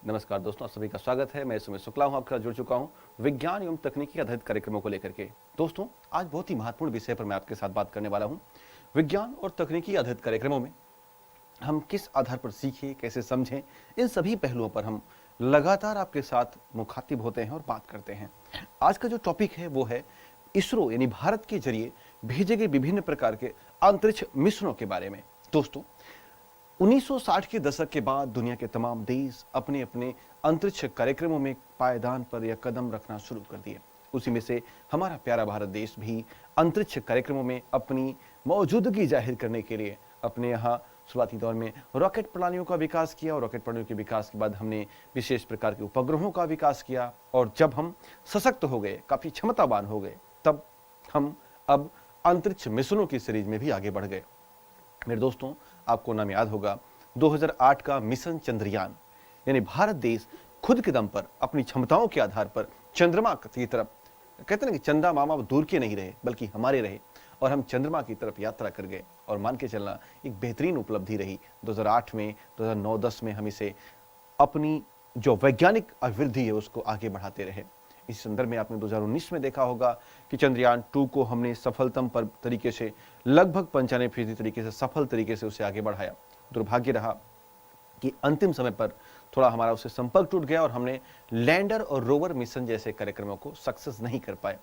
नमस्कार दोस्तों, आप सभी का स्वागत है। मैं सुमित शुक्ला हूं, आपके साथ जुड़ चुका हूं विज्ञान एवं तकनीकी आधारित कार्यक्रमों को लेकर के। दोस्तों, आज बहुत ही महत्वपूर्ण विषय पर मैं आपके साथ बात करने वाला हूं। विज्ञान और तकनीकी आधारित कार्यक्रमों में हम किस आधार पर सीखें, कैसे समझें, इन सभी पहलुओं पर हम लगातार आपके साथ मुखातिब होते हैं और बात करते हैं। आज का जो टॉपिक है वो है इसरो यानी भारत के जरिए भेजे गए विभिन्न प्रकार के अंतरिक्ष मिशनों के बारे में। दोस्तों, 1960 के दशक के बाद दुनिया के तमाम देश अपने अपने अंतरिक्ष कार्यक्रमों में पायदान पर यह कदम रखना शुरू कर दिए। उसी में से हमारा प्यारा भारत देश भी अंतरिक्ष कार्यक्रमों में अपनी मौजूदगी जाहिर करने के लिए अपने यहाँ शुरुआती दौर में रॉकेट प्रणालियों का विकास किया और रॉकेट प्रणालियों के विकास के बाद हमने विशेष प्रकार के उपग्रहों का विकास किया। और जब हम सशक्त हो गए, काफी क्षमतावान हो गए, तब हम अब अंतरिक्ष मिशनों की सीरीज में भी आगे बढ़ गए। मेरे दोस्तों, आपको नाम याद होगा 2008 का मिशन चंद्रयान, यानी भारत देश खुद के दम पर अपनी क्षमताओं के आधार पर चंद्रमा की तरफ, कहते हैं ना कि चंदा मामा दूर के नहीं रहे बल्कि हमारे रहे, और हम चंद्रमा की तरफ यात्रा कर गए। और मान के चलना एक बेहतरीन उपलब्धि रही। 2008 में, 2009-10 में हम इसे अपनी जो वैज्ञानिक अभिवृद्धि है उसको आगे बढ़ाते रहे। इस संदर्भ में आपने 2019 में देखा होगा कि चंद्रयान 2 को हमने सफलतम पर तरीके से लगभग 95% तरीके से सफल तरीके से उसे आगे बढ़ाया। दुर्भाग्य रहा कि अंतिम समय पर थोड़ा हमारा उससे संपर्क टूट गया और हमने लैंडर और रोवर मिशन जैसे कार्यक्रमों को सक्सेस नहीं कर पाए।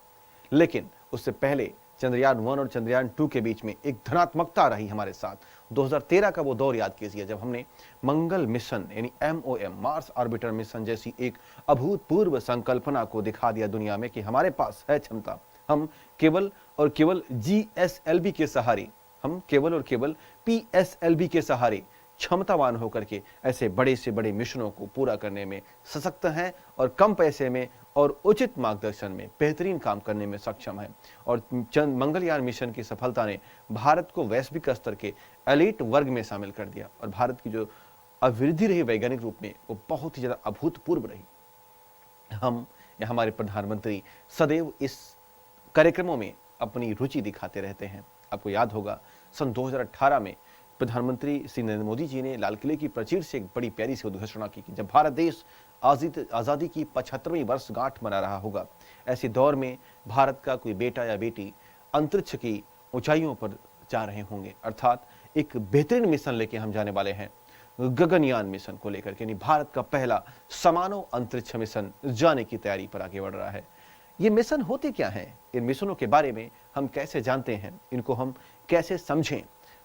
लेकिन उससे पहले चंद्रयान 1 और चंद्रयान 2 के बीच में एक धनात्मकता रही हमारे साथ। 2013 का वो दौर याद कीजिए जब हमने मंगल मिशन यानी MOM मार्स ऑर्बिटर मिशन जैसी एक अभूतपूर्व संकल्पना को दिखा दिया दुनिया में कि हमारे पास है क्षमता। हम केवल और केवल GSLV के सहारे, हम केवल और केवल PSLV के सहारे क्षमतावान होकर के ऐसे बड़े से बड़े मिशनों को पूरा करने में सशक्त हैं और कम पैसे में और उचित मार्गदर्शन में बेहतरीन काम करने में सक्षम है। और मंगलयान मिशन की सफलता ने भारत को वैश्विक स्तर के एलीट वर्ग में शामिल कर दिया और भारत की जो अभिवृद्धि रही वैज्ञानिक रूप में वो बहुत ही ज्यादा अभूतपूर्व रही। हम या हमारे प्रधानमंत्री सदैव इस कार्यक्रमों में अपनी रुचि दिखाते रहते हैं। आपको याद होगा सन 2018 में प्रधानमंत्री श्री नरेंद्र मोदी जी ने लाल किले की प्राचीर से एक बड़ी प्यारी सी उद्घोषणा की कि जब भारत देश आज़ादी की 75वीं वर्षगांठ मना रहा होगा, ऐसे दौर में भारत का कोई बेटा या बेटी अंतरिक्ष की ऊंचाइयों पर जा रहे होंगे। अर्थात एक बेहतरीन मिशन लेके हम जाने वाले हैं, गगनयान मिशन को लेकर के। यानी भारत का पहला समानव अंतरिक्ष मिशन जाने की तैयारी पर आगे बढ़ रहा है। ये मिशन होते क्या हैं, इन मिशनों के बारे में हम कैसे जानते हैं, इनको हम कैसे समझें,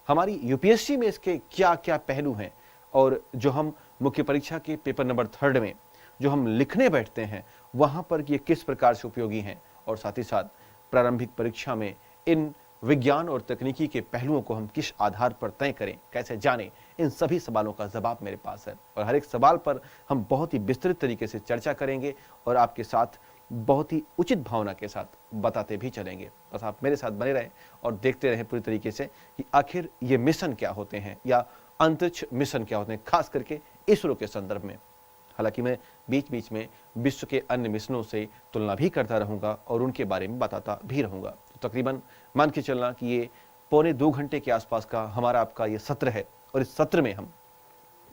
हमारी यूपीएससी में इसके क्या क्या पहलू हैं, और जो हम मुख्य परीक्षा के पेपर नंबर 3 में जो हम लिखने बैठते हैं वहां पर ये किस प्रकार से उपयोगी हैं, और साथ ही साथ प्रारंभिक परीक्षा में इन विज्ञान और तकनीकी के पहलुओं को हम किस आधार पर तय करें, कैसे जानें, इन सभी सवालों का जवाब मेरे पास है। और हर एक सवाल पर हम बहुत ही विस्तृत तरीके से चर्चा करेंगे और आपके साथ बहुत ही उचित भावना के साथ बताते भी चलेंगे। बस आप मेरे साथ बने रहें और देखते रहें पूरी तरीके से कि आखिर ये मिशन क्या होते हैं या अंतरिक्ष मिशन क्या होते हैं, खास करके इसरो के संदर्भ में। हालांकि मैं बीच बीच में विश्व के अन्य मिशनों से तुलना भी करता रहूंगा और उनके बारे में बताता भी रहूंगा। तो तकरीबन मान के चलना कि ये पौने 2 घंटे के आसपास का हमारा आपका ये सत्र है, और इस सत्र में हम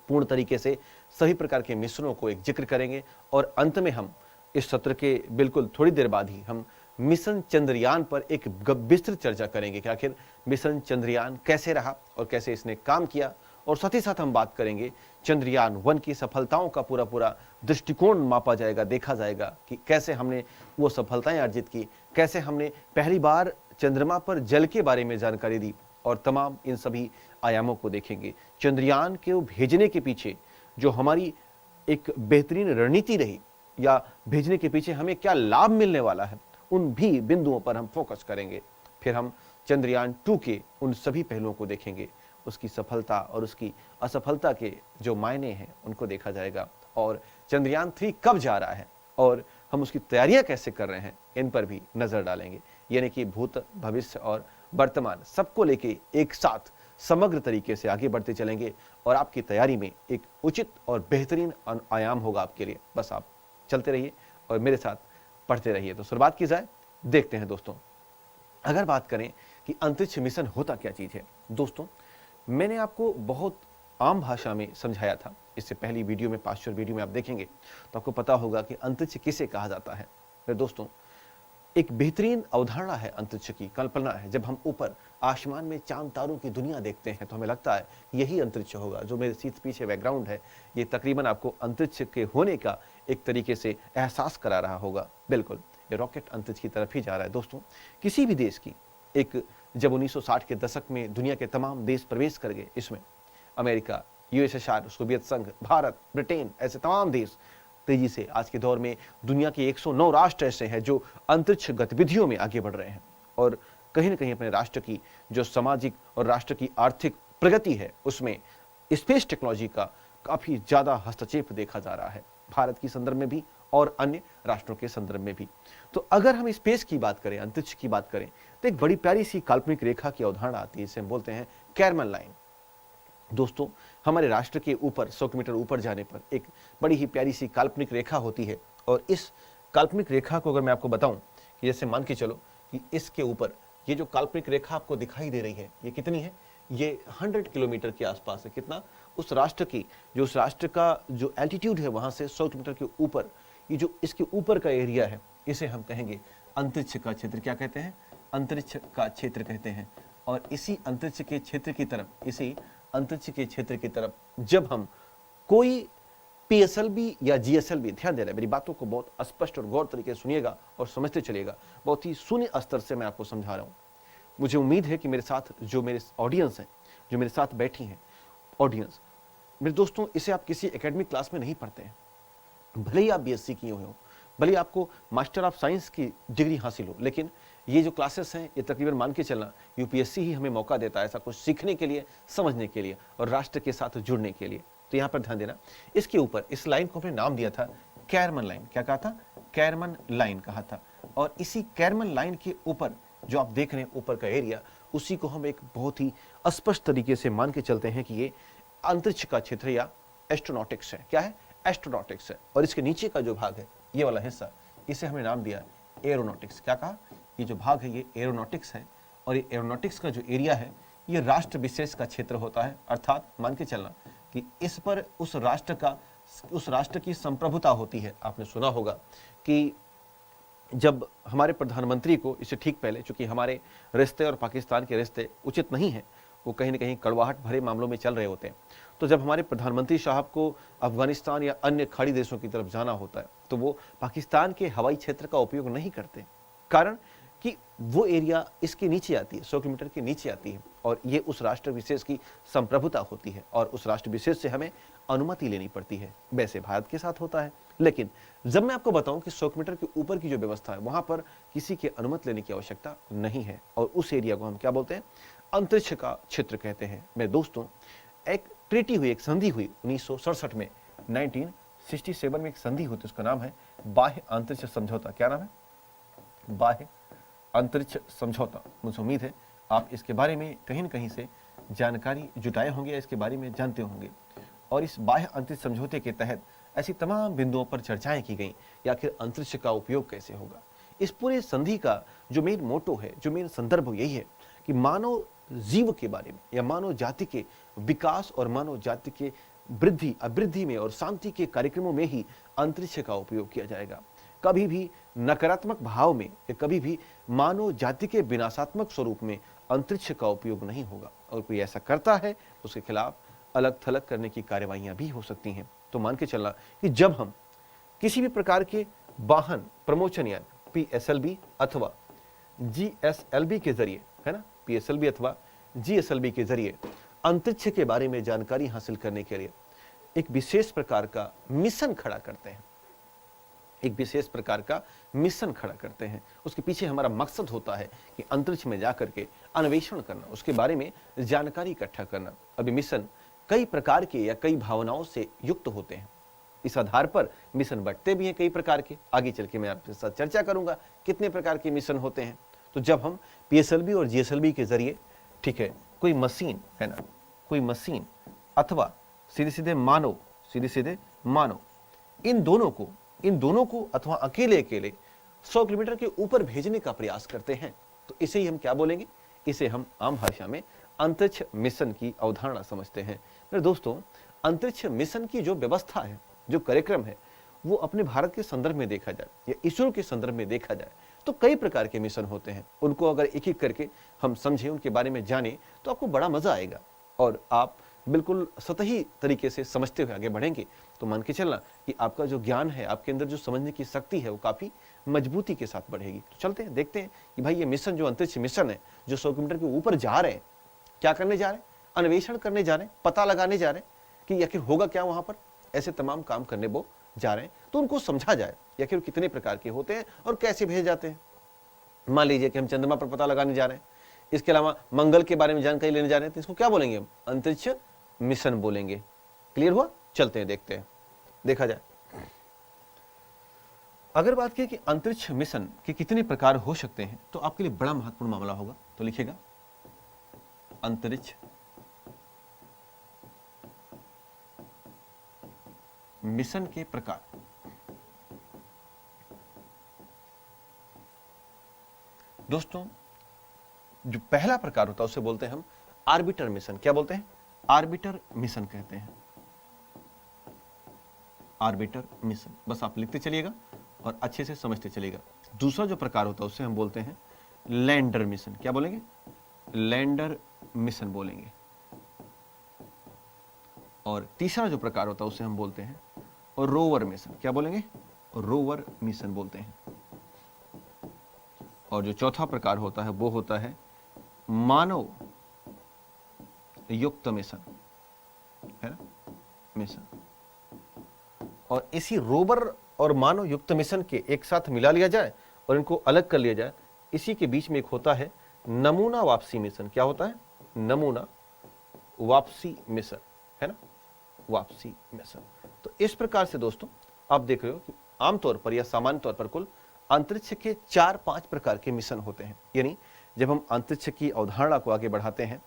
पूर्ण तरीके से सभी प्रकार के मिशनों को एक जिक्र करेंगे और अंत में हम इस सत्र के बिल्कुल थोड़ी देर बाद ही हम मिशन चंद्रयान पर एक विस्तृत चर्चा करेंगे कि आखिर मिशन चंद्रयान कैसे रहा और कैसे इसने काम किया। और साथ ही साथ हम बात करेंगे चंद्रयान 1 की सफलताओं का पूरा दृष्टिकोण मापा जाएगा, देखा जाएगा कि कैसे हमने वो सफलताएं अर्जित की, कैसे हमने पहली बार चंद्रमा पर जल के बारे में जानकारी दी, और तमाम इन सभी आयामों को देखेंगे। चंद्रयान के भेजने के पीछे जो हमारी एक बेहतरीन रणनीति रही या भेजने के पीछे हमें क्या लाभ मिलने वाला है, उन भी बिंदुओं पर हम फोकस करेंगे। फिर हम चंद्रयान 2 के उन सभी पहलुओं को देखेंगे, उसकी सफलता और उसकी असफलता के जो मायने हैं उनको देखा जाएगा, और चंद्रयान 3 कब जा रहा है और हम उसकी तैयारियां कैसे कर रहे हैं इन पर भी नजर डालेंगे। यानी कि भूत, भविष्य और वर्तमान सबको लेके एक साथ समग्र तरीके से आगे बढ़ते चलेंगे और आपकी तैयारी में एक उचित और बेहतरीन आयाम होगा आपके लिए। बस आप चलते रहिए और मेरे साथ पढ़ते रहिए। तो शुरुआत की जाए, देखते हैं दोस्तों। अगर बात करें कि अंतरिक्ष मिशन होता क्या चीज है, दोस्तों मैंने आपको बहुत आम भाषा में समझाया था। इससे पहली वीडियो में, पाश्चर वीडियो में आप देखेंगे तो आपको पता होगा कि अंतरिक्ष किसे कहा जाता है। मेरे दोस्तों, एक बेहतरीन अवधारणा है अंतरिक्ष की, कल्पना है। जब हम ऊपर आसमान में चांद तारों की दुनिया देखते हैं तो हमें लगता है यही अंतरिक्ष होगा। जो मेरे सीट पीछे बैकग्राउंड है, ये तकरीबन आपको अंतरिक्ष के होने का एक तरीके से एहसास करा रहा होगा। बिल्कुल, ये रॉकेट अंतरिक्ष की तरफ ही जा रहा है। दोस्तों, किसी भी देश की जब 1960 के दशक में दुनिया के तमाम देश प्रवेश कर गए इसमें, अमेरिका, यूएसएसआर, सोवियत संघ, भारत, ब्रिटेन, ऐसे तमाम देश तेजी से आज के दौर में दुनिया के 109 राष्ट्र ऐसे हैं जो अंतरिक्ष गतिविधियों में आगे बढ़ रहे हैं और कहीं ना कहीं अपने राष्ट्र की जो सामाजिक और राष्ट्र की आर्थिक प्रगति है उसमें स्पेस टेक्नोलॉजी का काफी ज्यादा हस्तक्षेप देखा जा रहा है, भारत की संदर्भ में भी और अन्य राष्ट्रों के संदर्भ में भी। तो अगर हम स्पेस की बात करें, अंतरिक्ष की बात करें, तो एक बड़ी प्यारी सी काल्पनिक रेखा की अवधारणा आती है, इसे हम बोलते हैं कैरमन लाइन। दोस्तों, हमारे राष्ट्र के ऊपर 100 किलोमीटर ऊपर जाने पर एक बड़ी ही प्यारी सी काल्पनिक रेखा होती है और इस काल्पनिक रेखा को अगर मैं आपको बताऊं कि जैसे मान के चलो कि इसके ऊपर ये जो काल्पनिक रेखा आपको दिखाई दे रही है, ये कितनी है? ये 100 किलोमीटर के आसपास है। कितना? उस राष्ट्र का जो एल्टीट्यूड है वहां से 100 किलोमीटर के ऊपर, ये जो इसके ऊपर का एरिया है, इसे हम कहेंगे अंतरिक्ष का क्षेत्र। क्या कहते हैं? अंतरिक्ष का क्षेत्र कहते हैं। और इसी अंतरिक्ष के क्षेत्र की तरफ जब हम कोई पीएसएलवी या जीएसएलवी, ध्यान देना, मेरी बातों को बहुत स्पष्ट और गौर तरीके से सुनिएगा और समझते चलिएगा। बहुत ही शून्य स्तर से मैं आपको समझा रहा हूं। मुझे उम्मीद है कि मेरे साथ जो मेरे ऑडियंस है, जो मेरे साथ बैठी हैं ऑडियंस, मेरे दोस्तों, इसे आप किसी एकेडमिक क्लास में नहीं पढ़ते हैं। भले ही आप बीएससी किए हुए हो, भले ही आपको मास्टर ऑफ साइंस की डिग्री हासिल हो, लेकिन ये जो क्लासेस हैं ये तकरीबन मान के चलना यूपीएससी ही हमें मौका देता है ऐसा कुछ सीखने के लिए, समझने के लिए और राष्ट्र के साथ जुड़ने के लिए। तो यहाँ पर ध्यान देना, इसके ऊपर इस लाइन को हमने नाम दिया था कैरमन लाइन। क्या कहा था? कैरमन लाइन कहा था। और इसी कैरमन लाइन के ऊपर जो आप देख रहे हैं ऊपर का एरिया, उसी को हम एक बहुत ही स्पष्ट तरीके से मान के चलते हैं कि ये अंतरिक्ष का क्षेत्र या एस्ट्रोनॉटिक्स है। क्या है? एस्ट्रोनॉटिक्स है। और इसके नीचे का जो भाग है, ये वाला हिस्सा, इसे हमने नाम दिया एरोनॉटिक्स। क्या कहा? ये जो भाग है ये एरोनॉटिक्स है। और ये एरोनॉटिक्स का जो एरिया है ये राष्ट्र विशेष का क्षेत्र होता है। अर्थात मान के चलना कि इस पर उस राष्ट्र की संप्रभुता होती है। आपने सुना होगा कि जब हमारे प्रधानमंत्री को, इससे ठीक पहले, चूंकि हमारे रिश्ते और पाकिस्तान के रिश्ते उचित नहीं है, वो कहीं ना कहीं कड़वाहट भरे मामलों में चल रहे होते हैं, तो जब हमारे प्रधानमंत्री साहब को अफगानिस्तान या अन्य खाड़ी देशों की तरफ जाना होता है तो वो पाकिस्तान के हवाई क्षेत्र का उपयोग नहीं करते। कारण कि वो एरिया इसके नीचे आती है, 100 किलोमीटर के नीचे आती है और ये उस राष्ट्र विशेष की संप्रभुता होती है और उस राष्ट्र विशेष से हमें अनुमति लेनी पड़ती है। वैसे भारत के साथ होता है, लेकिन जब मैं आपको बताऊं कि 100 किलोमीटर के ऊपर की जो व्यवस्था है वहां पर किसी के अनुमति लेने की आवश्यकता नहीं है और उस एरिया को हम क्या बोलते हैं? अंतरिक्ष का क्षेत्र कहते हैं। मेरे दोस्तों, एक ट्रीटी हुई, एक संधि हुई 1967 में, 1967 में एक संधि हुई, उसका नाम है बाह्य अंतरिक्ष समझौता। क्या नाम है? बाह्य अंतरिक्ष समझौता। मुझे उम्मीद है आप इसके बारे में कहीं न कहीं से जानकारी जुटाए होंगे या इसके बारे में जानते होंगे। और इस बाह्य अंतरिक्ष समझौते के तहत ऐसी तमाम बिंदुओं पर चर्चाएं की गई कि आखिर अंतरिक्ष का उपयोग कैसे होगा। इस पूरे संधि का जो मेन मोटो है, जो मेन संदर्भ यही है कि मानव जीव के बारे में या मानव जाति के विकास और मानव जाति के वृद्धि, अभिवृद्धि में और शांति के कार्यक्रमों में ही अंतरिक्ष का उपयोग किया जाएगा। कभी भी नकारात्मक भाव में या कभी भी मानव जाति के विनाशात्मक स्वरूप में अंतरिक्ष का उपयोग नहीं होगा। और कोई ऐसा करता है तो उसके खिलाफ अलग थलग करने की कार्यवाहियां भी हो सकती हैं। तो मान के चलना कि जब हम किसी भी प्रकार के वाहन प्रमोशन यान पीएसएलवी अथवा जीएसएलवी के जरिए, है ना, पीएसएलवी अथवा जीएसएलवी के जरिए अंतरिक्ष के बारे में जानकारी हासिल करने के लिए एक विशेष प्रकार का मिशन खड़ा करते हैं, एक विशेष प्रकार का मिशन खड़ा करते हैं। उसके पीछे हमारा मकसद होता है कि अंतरिक्ष में जाकर के अन्वेषण करना, उसके बारे में जानकारी इकट्ठा करना। अभी मिशन कई प्रकार के या कई भावनाओं से युक्त होते हैं। इस आधार पर मिशन बढ़ते भी हैं कई प्रकार के। आगे चल के मैं आपके साथ चर्चा करूंगा कितने प्रकार के मिशन होते हैं। तो जब हम पीएसएलवी और जीएसएलवी के जरिए, ठीक है, कोई मशीन, है ना, कोई मशीन अथवा सीधे सीधे मानव, इन दोनों को अथवा अकेले 100 किलोमीटर के ऊपर भेजने का प्रयास करते हैं, तो इसे ही हम क्या बोलेंगे? इसे हम आम भाषा में अंतरिक्ष मिशन की अवधारणा समझते हैं। मेरे दोस्तों, अंतरिक्ष मिशन की जो व्यवस्था है, जो कार्यक्रम है, वो अपने भारत के संदर्भ में देखा जाए या इसरो के संदर्भ में देखा जाए तो कई प्रकार के मिशन होते हैं। उनको अगर एक एक करके हम समझें, उनके बारे में जानें, तो आपको बड़ा मजा आएगा और आप बिल्कुल सतही तरीके से समझते हुए आगे बढ़ेंगे। तो मान के चलना कि आपका जो ज्ञान है, आपके अंदर जो समझने की शक्ति है, वो काफी मजबूती के साथ बढ़ेगी। तो चलते हैं, देखते हैं कि भाई ये मिशन, जो अंतरिक्ष मिशन है, जो 100 किलोमीटर के ऊपर जा रहे हैं, क्या करने जा रहे हैं? अन्वेषण करने जा रहे हैं, पता लगाने जा रहे हैं कि आखिर होगा क्या वहां पर। ऐसे तमाम काम करने वो जा रहे हैं, तो उनको समझा जाए आखिर कितने प्रकार के होते हैं और कैसे भेजे जाते हैं। मान लीजिए कि हम चंद्रमा पर पता लगाने जा रहे हैं, इसके अलावा मंगल के बारे में जानकारी लेने जा रहे हैं, तो इसको क्या बोलेंगे हम? अंतरिक्ष मिशन बोलेंगे। क्लियर हुआ? चलते हैं, देखते हैं, देखा जाए। अगर बात की कि अंतरिक्ष मिशन के कितने प्रकार हो सकते हैं, तो आपके लिए बड़ा महत्वपूर्ण मामला होगा। तो लिखिएगा, अंतरिक्ष मिशन के प्रकार। दोस्तों, जो पहला प्रकार होता है उसे बोलते हैं हम आर्बिटर मिशन। क्या बोलते हैं? आर्बिटर मिशन कहते हैं। आर्बिटर मिशन, बस आप लिखते चलिएगा और अच्छे से समझते चलिएगा। दूसरा जो प्रकार होता है उसे हम बोलते हैं लैंडर मिशन। क्या बोलेंगे? लैंडर मिशन बोलेंगे। और तीसरा जो प्रकार होता है उसे हम बोलते हैं रोवर मिशन। क्या बोलेंगे? रोवर मिशन बोलते हैं। और जो चौथा प्रकार होता है वो होता है मानव युक्त मिशन, है ना, मिशन। और इसी रोवर और मानव युक्त मिशन के एक साथ मिला लिया जाए और इनको अलग कर लिया जाए, इसी के बीच में एक होता है नमूना वापसी मिशन। क्या होता है? नमूना वापसी मिशन, है ना, वापसी मिशन। तो इस प्रकार से दोस्तों आप देख रहे हो कि आमतौर पर या सामान्य तौर पर कुल अंतरिक्ष के 4-5 प्रकार के मिशन होते हैं। यानी जब हम अंतरिक्ष की अवधारणा को आगे बढ़ाते हैं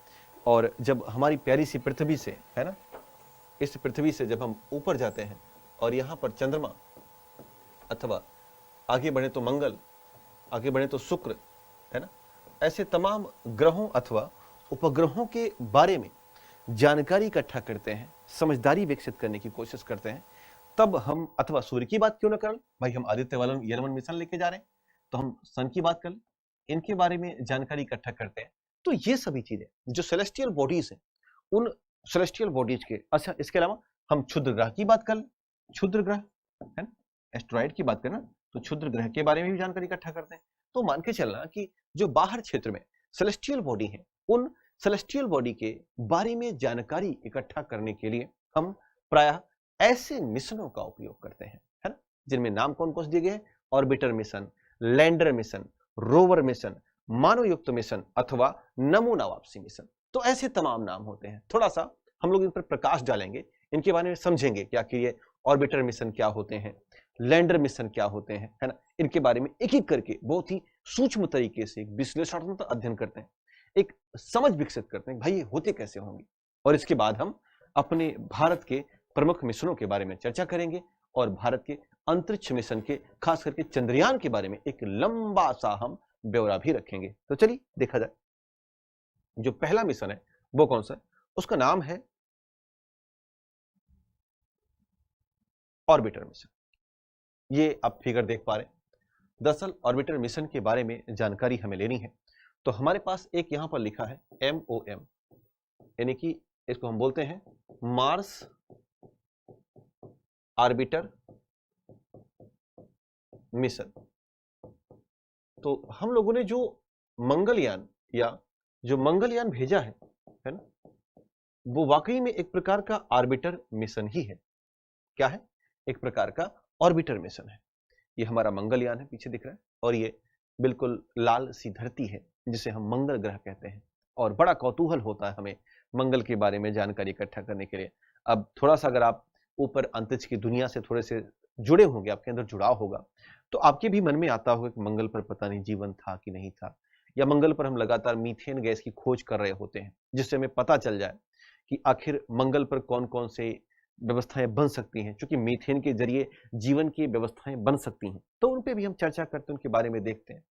और जब हमारी प्यारी सी पृथ्वी से, है ना, इस पृथ्वी से जब हम ऊपर जाते हैं और यहां पर चंद्रमा अथवा आगे बढ़े तो मंगल, आगे बढ़े तो शुक्र, है ना, ऐसे तमाम ग्रहों अथवा उपग्रहों के बारे में जानकारी इकट्ठा करते हैं, समझदारी विकसित करने की कोशिश करते हैं, तब हम, अथवा सूर्य की बात क्यों ना करें भाई, हम आदित्य यमन मिशन लेके जा रहे हैं, तो हम सन की बात कर लें, इनके बारे में जानकारी इकट्ठा करते हैं। तो ये सभी चीजें जो सेलेस्टियल बॉडीज हैं, उन सेलेस्टियल बॉडीज के, अच्छा इसके अलावा हम क्षुद्र ग्रह की बात कर लें, क्षुद्र ग्रह, है ना, एस्ट्रॉइड की बात करना, तो क्षुद्र ग्रह के बारे में भी जानकारी इकट्ठा करते हैं। तो मान के चलना कि जो बाहर क्षेत्र में सेलेस्टियल बॉडी है, उन सेलेस्टियल बॉडी के बारे में जानकारी इकट्ठा करने के लिए हम प्रायः ऐसे मिशनों का उपयोग करते हैं, है ना, जिनमें नाम कौन कौन से दिए गए? Orbiter mission, lander mission, rover mission, मानव युक्त मिशन अथवा नमूना वापसी मिशन। तो ऐसे तमाम नाम होते हैं। थोड़ा सा हम लोग इन पर प्रकाश डालेंगे, इनके बारे में समझेंगे कि आखिर ये ऑर्बिटर मिशन क्या होते हैं, लैंडर मिशन क्या होते हैं, है ना, इनके बारे में एक एक करके बहुत ही सूक्ष्म तरीके से विश्लेषणात्मक अध्ययन करते हैं, एक समझ विकसित करते हैं भाई ये होते कैसे होंगे। और इसके बाद हम अपने भारत के प्रमुख मिशनों के बारे में चर्चा करेंगे और भारत के अंतरिक्ष मिशन के, खास करके चंद्रयान के बारे में एक लंबा सा हम ब्यौरा भी रखेंगे। तो चलिए देखा जाए, जो पहला मिशन है वो कौन सा है? उसका नाम है ऑर्बिटर मिशन। ये आप फिगर देख पा रहे हैं। दरअसल ऑर्बिटर मिशन के बारे में जानकारी हमें लेनी है, तो हमारे पास एक यहां पर लिखा है MOM, यानी कि इसको हम बोलते हैं मार्स ऑर्बिटर मिशन। तो हम लोगों ने जो मंगलयान या जो मंगलयान भेजा है ना, वो वाकई में एक प्रकार का ऑर्बिटर मिशन ही है। क्या है? एक प्रकार का ऑर्बिटर मिशन है। ये हमारा मंगलयान है, पीछे दिख रहा है, और ये बिल्कुल लाल सी धरती है जिसे हम मंगल ग्रह कहते हैं। और बड़ा कौतूहल होता है हमें मंगल के बारे में जानकारी इकट्ठा करने के लिए। अब थोड़ा सा अगर आप ऊपर अंतरिक्ष की दुनिया से थोड़े से जुड़े होंगे, आपके अंदर जुड़ाव होगा, तो आपके भी मन में आता होगा कि मंगल पर पता नहीं जीवन था कि नहीं था, या मंगल पर हम लगातार मीथेन गैस की खोज कर रहे होते हैं, जिससे हमें पता चल जाए कि आखिर मंगल पर कौन कौन से व्यवस्थाएं बन सकती हैं, क्योंकि मीथेन के जरिए जीवन की व्यवस्थाएं बन सकती हैं। तो उन पे भी हम चर्चा करते हैं, उनके बारे में देखते हैं।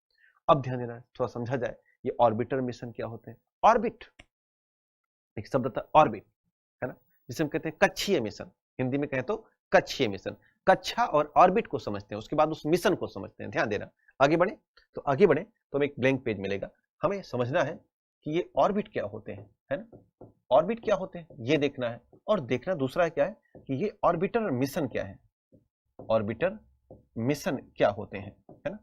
अब ध्यान देना, थोड़ा समझा जाए ये ऑर्बिटर मिशन क्या होते हैं। ऑर्बिट एक शब्द था, ऑर्बिट, है ना, जिसे हम कहते हैं कक्षीय मिशन, हिंदी में कहें तो कक्षीय मिशन। कक्षा और ऑर्बिट को समझते हैं, उसके बाद उस मिशन को समझते हैं। ध्यान देना, आगे बढ़े तो हमें एक ब्लैंक पेज मिलेगा। हमें समझना है कि ये ऑर्बिट क्या होते हैं, है ना, ऑर्बिट क्या होते हैं ये देखना है, और देखना दूसरा है क्या है कि ये ऑर्बिटर मिशन क्या है, ऑर्बिटर मिशन क्या होते हैं, है ना,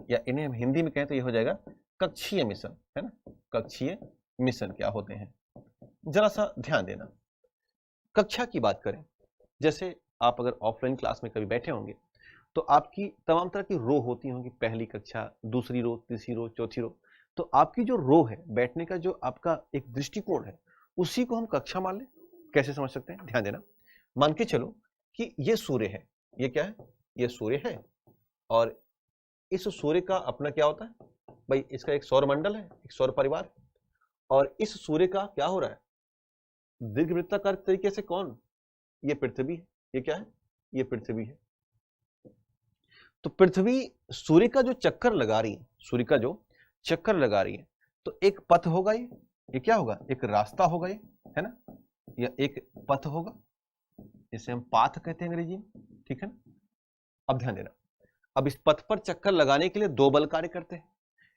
या इन्हें हम हिंदी में कहें तो ये हो जाएगा कक्षीय मिशन, है ना, कक्षीय मिशन क्या होते हैं। जरा सा ध्यान देना, कक्षा की बात करें, जैसे आप अगर ऑफलाइन क्लास में कभी बैठे होंगे तो आपकी तमाम तरह की रो होती होंगी, पहली कक्षा, दूसरी रो, तीसरी रो, चौथी रो। तो आपकी जो रो है, बैठने का जो आपका एक दृष्टिकोण है, उसी को हम कक्षा मान लें। कैसे समझ सकते हैं, ध्यान देना। मान के चलो कि ये सूर्य है, ये क्या है, ये सूर्य है, और इस सूर्य का अपना क्या होता है भाई, इसका एक सौर मंडल है, एक सौर परिवार, और इस सूर्य का क्या हो रहा है, दीर्घवृत्ताकार तरीके से कौन, ये पृथ्वी है, ये क्या है, ये पृथ्वी है। तो पृथ्वी सूर्य का जो चक्कर लगा रही है, सूर्य का जो चक्कर लगा रही है, तो एक पथ होगा, ये क्या होगा, एक रास्ता होगा, ये है ना, या एक पथ होगा, इसे हम पाथ कहते हैं अंग्रेजी में, ठीक है ना। अब ध्यान देना, अब इस पथ पर चक्कर लगाने के लिए दो बल कार्य करते हैं।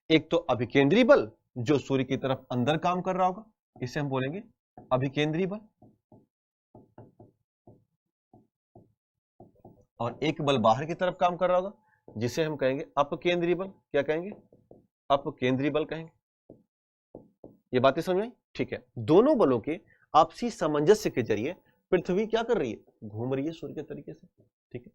एक तो अभिकेंद्री बल जो सूर्य की तरफ अंदर काम कर रहा होगा, इसे हम बोलेंगे अभिकेंद्री बल, और एक बल बाहर की तरफ काम कर रहा होगा जिसे हम कहेंगे अपकेंद्री बल। क्या कहेंगे, अपकेंद्री बल कहेंगे। ये बातें समझ में आई, ठीक है। दोनों बलों के आपसी सामंजस्य के जरिए पृथ्वी क्या कर रही है, घूम रही है सूर्य के तरीके से, ठीक है।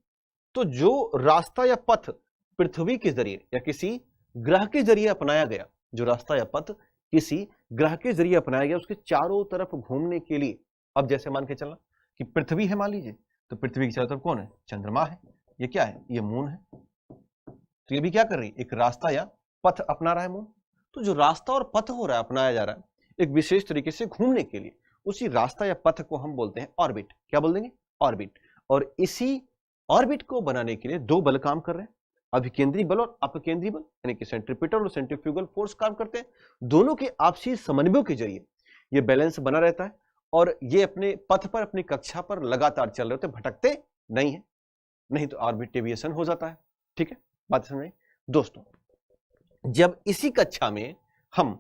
तो जो रास्ता या पथ पृथ्वी के जरिए या किसी ग्रह के जरिए अपनाया गया, जो रास्ता या पथ किसी ग्रह के जरिए अपनाया गया, उसके चारों तरफ घूमने के लिए, अब जैसे मान के चलना कि पृथ्वी है, मान लीजिए, तो पृथ्वी की चारों तरफ कौन है, चंद्रमा है, ये क्या है, ये मून है। तो ये भी क्या कर रही है, एक रास्ता या पथ अपना रहा है मून। तो जो रास्ता और पथ हो रहा है, अपनाया जा रहा है एक विशेष तरीके से घूमने के लिए, उसी रास्ता या पथ को हम बोलते हैं ऑर्बिट। क्या बोल देंगे, ऑर्बिट। और इसी ऑर्बिट को बनाने के लिए दो बल काम कर रहे हैं, अभिकेंद्री बल और अपकेंद्री बल, यानी कि सेंट्रीपिटल और सेंट्रीफ्यूगल फोर्स काम करते हैं। दोनों के आपसी समन्वय के जरिए ये बैलेंस बना रहता है, और ये अपने पथ पर, अपनी कक्षा पर लगातार चल रहे होते, भटकते नहीं है, नहीं तो ऑर्बिट डेविएशन हो जाता है, ठीक है। बात समझ में दोस्तों, जब इसी कक्षा में हम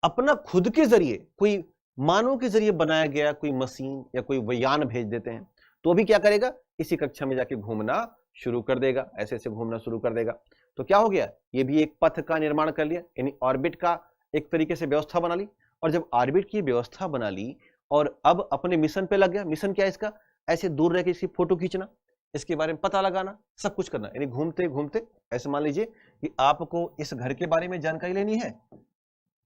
अपना खुद के जरिए, कोई मानव के जरिए बनाया गया कोई मशीन या कोई यान भेज देते हैं, तो अभी क्या करेगा, इसी कक्षा में जाके घूमना शुरू कर देगा, ऐसे ऐसे घूमना शुरू कर देगा। तो क्या हो गया, ये भी एक पथ का निर्माण कर लिया, यानी ऑर्बिट का एक तरीके से व्यवस्था बना ली। और जब ऑर्बिट की व्यवस्था बना ली और अब अपने मिशन पे लग गया, मिशन क्या है इसका, ऐसे दूर रह के इसकी फोटो खींचना, इसके बारे में पता लगाना, सब कुछ करना, यानी घूमते घूमते, ऐसे मान लीजिए कि आपको इस घर के बारे में जानकारी लेनी है,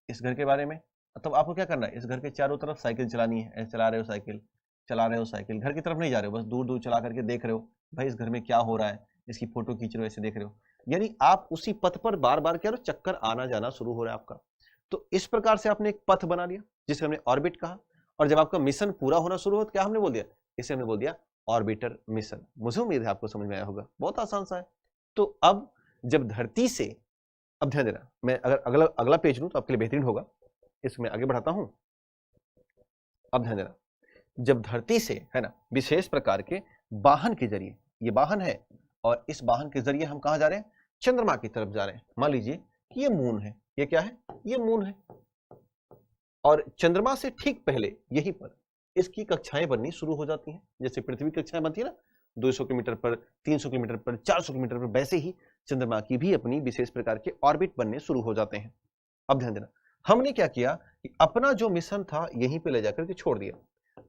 इस घर के बारे में, तो आपको क्या करना है, इस घर के चारों तरफ साइकिल चलानी है, ऐसे चला रहे हो साइकिल, चला रहे हो साइकिल, घर की तरफ नहीं जा रहे हो, बस दूर दूर चला करके देख रहे हो भाई इस घर में क्या हो रहा है, इसकी फोटो खींच रहे हो, ऐसे देख रहे हो, यानी आप उसी पथ पर बार बार क्या, चक्कर आना जाना शुरू हो रहा है आपका। तो इस प्रकार से आपने एक पथ बना लिया जिसे हमने ऑर्बिट कहा, और जब आपका मिशन पूरा होना शुरू हो तो क्या हमने बोल दिया, इसे हमने बोल दिया ऑर्बिटर मिशन। मुझे उम्मीद है आपको समझ में आया होगा, बहुत आसान सा है। तो अब जब धरती से, अब ध्यान देना, मैं अगर अगला पेज लूं तो आपके लिए बेहतरीन होगा, इसमें आगे बढ़ाता हूं। अब ध्यान देना, जब धरती से, है ना, विशेष प्रकार के वाहन के जरिए, ये वाहन है, और इस वाहन के जरिए हम कहां जा रहे हैं, चंद्रमा की तरफ जा रहे हैं। मान लीजिए कि ये मून है, ये क्या है, ये मून है, और चंद्रमा से ठीक पहले यहीं पर इसकी कक्षाएं बननी शुरू हो जाती हैं, जैसे पृथ्वी की कक्षाएं बनती है ना, 200 किलोमीटर पर, 300 किलोमीटर पर, 400 किलोमीटर पर, वैसे ही चंद्रमा की भी अपनी विशेष प्रकार के ऑर्बिट बनने शुरू हो जाते हैं। अब ध्यान देना, हमने क्या किया कि अपना जो मिशन था यहीं पे ले जाकर के छोड़ दिया।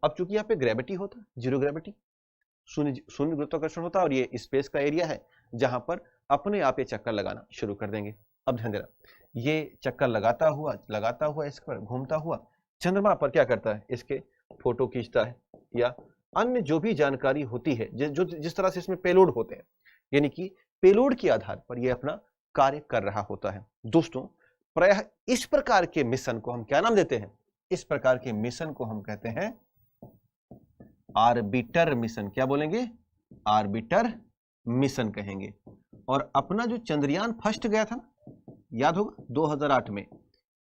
अब चूंकि यहाँ पे ग्रेविटी होता है, जीरो ग्रेविटी, शून्य गुरुत्वाकर्षण होता है, और ये स्पेस का एरिया है जहां पर अपने आप ये चक्कर लगाना शुरू कर देंगे। अब ध्यान देना, ये चक्कर लगाता हुआ इस पर घूमता हुआ चंद्रमा पर क्या करता है, इसके फोटो खींचता है, या अन्य जो भी जानकारी होती है, जिस तरह से इसमें पेलोड होते हैं, यानी कि पेलोड के आधार पर यह अपना कार्य कर रहा होता है। दोस्तों, प्रायः इस प्रकार के मिशन को हम क्या नाम देते हैं, इस प्रकार के मिशन को हम कहते हैं आर्बिटर मिशन। क्या बोलेंगे, आर्बिटर मिशन कहेंगे। और अपना जो चंद्रयान फर्स्ट गया था ना, याद होगा 2008 में,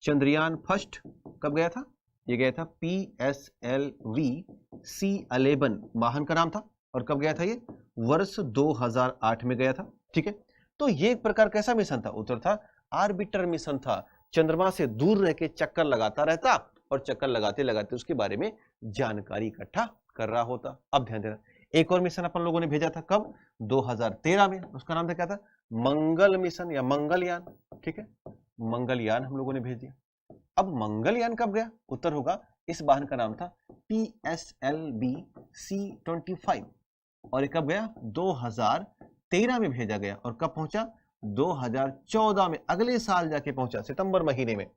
चंद्रयान फर्स्ट कब गया था, ये गया था PSLV-C11 वाहन का नाम था। और कब गया था ये? वर्ष 2008 में गया था। ठीक है, तो ये एक प्रकार कैसा मिशन था? उत्तर था आर्बिटर मिशन था। चंद्रमा से दूर रह के चक्कर लगाता रहता और चक्कर लगाते लगाते उसके बारे में जानकारी इकट्ठा कर रहा होता। अब ध्यान देना, एक और मिशन अपन लोगों ने भेजा था, कब? 2013 में। उसका नाम था क्या था? मंगल मिशन या मंगलयान। ठीक है, मंगलयान हम लोगों ने भेज दिया। अब मंगलयान कब गया? उत्तर होगा, इस वाहन का नाम था PSLV-C25 और ये कब गया? 2013 में भेजा गया। और कब पहुंचा? 2014 में, अगले साल जाके पहुंचा, सितंबर महीने में।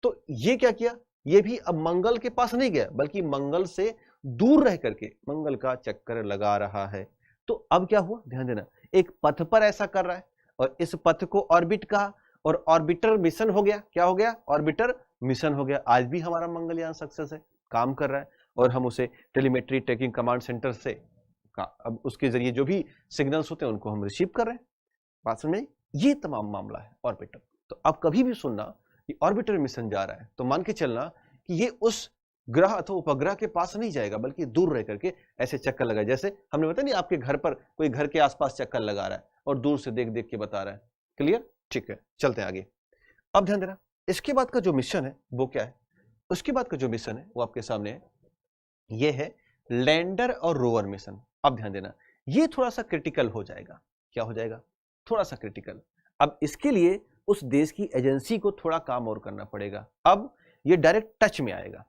तो ये क्या किया? ये भी अब मंगल के पास नहीं गया, बल्कि मंगल से दूर रह करके मंगल का चक्कर लगा रहा है। तो अब क्या हुआ? ध्यान देना, एक पथ पर ऐसा कर रहा है और इस पथ को ऑर्बिट कहा और ऑर्बिटर मिशन हो गया। क्या हो गया? ऑर्बिटर मिशन हो गया। आज भी हमारा मंगलयान सक्सेस है, काम कर रहा है और हम उसे टेलीमेट्री ट्रैकिंग कमांड सेंटर से अब उसके जरिए जो भी सिग्नल्स होते हैं उनको हम रिसीव कर रहे हैं। बात समझ में? ये तमाम मामला है ऑर्बिटर। तो अब कभी भी सुनना कि ऑर्बिटर मिशन जा रहा है तो मान के चलना कि ये उस ग्रह अथवा उपग्रह के पास नहीं जाएगा, बल्कि दूर रह करके ऐसे चक्कर लगा, जैसे हमने बताया नहीं, आपके घर पर कोई घर के आसपास चक्कर लगा रहा है और दूर से देख देख के बता रहा है। क्लियर? ठीक है, चलते हैं आगे। अब ध्यान देना, इसके बाद का जो मिशन है वो क्या है? उसके बाद का जो मिशन है वो आपके सामने है, ये है लैंडर और रोवर मिशन। अब ध्यान देना, ये थोड़ा सा क्रिटिकल हो जाएगा। क्या हो जाएगा? थोड़ा सा क्रिटिकल। अब इसके लिए उस देश की एजेंसी को थोड़ा काम और करना पड़ेगा। अब ये डायरेक्ट टच में आएगा।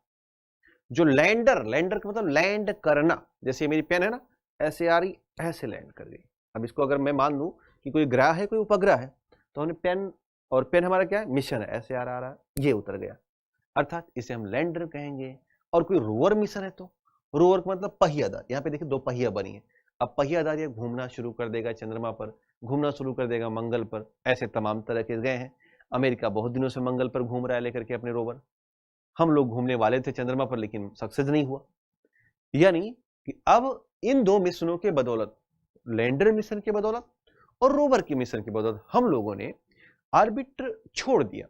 जो लैंडर, लैंडर का मतलब लैंड करना, जैसे मेरी पेन है ना, ऐसे आ रही, ऐसे लैंड कर गई। अब इसको अगर मैं मान लूं कि कोई ग्रह है, कोई उपग्रह है, तो हमने पेन, और पेन हमारा क्या है? मिशन है, ऐसे आ रहा है, ये उतर गया, अर्थात इसे हम लैंडर कहेंगे। और कोई रोवर मिशन है तो रोवर का मतलब पहियादार। यहाँ पे देखिए दो पहिया बनी है। अब पहियादार ये घूमना शुरू कर देगा चंद्रमा पर, घूमना शुरू कर देगा मंगल पर। ऐसे तमाम तरह के गए हैं। अमेरिका बहुत दिनों से मंगल पर घूम रहा है लेकर के अपने रोवर। हम लोग घूमने वाले थे चंद्रमा पर, लेकिन सक्सेस नहीं हुआ। यानी कि अब इन दो मिशनों के बदौलत, लैंडर मिशन के बदौलत और रोवर के मिशन के बदौलत, हम लोगों ने ऑर्बिट छोड़ दिया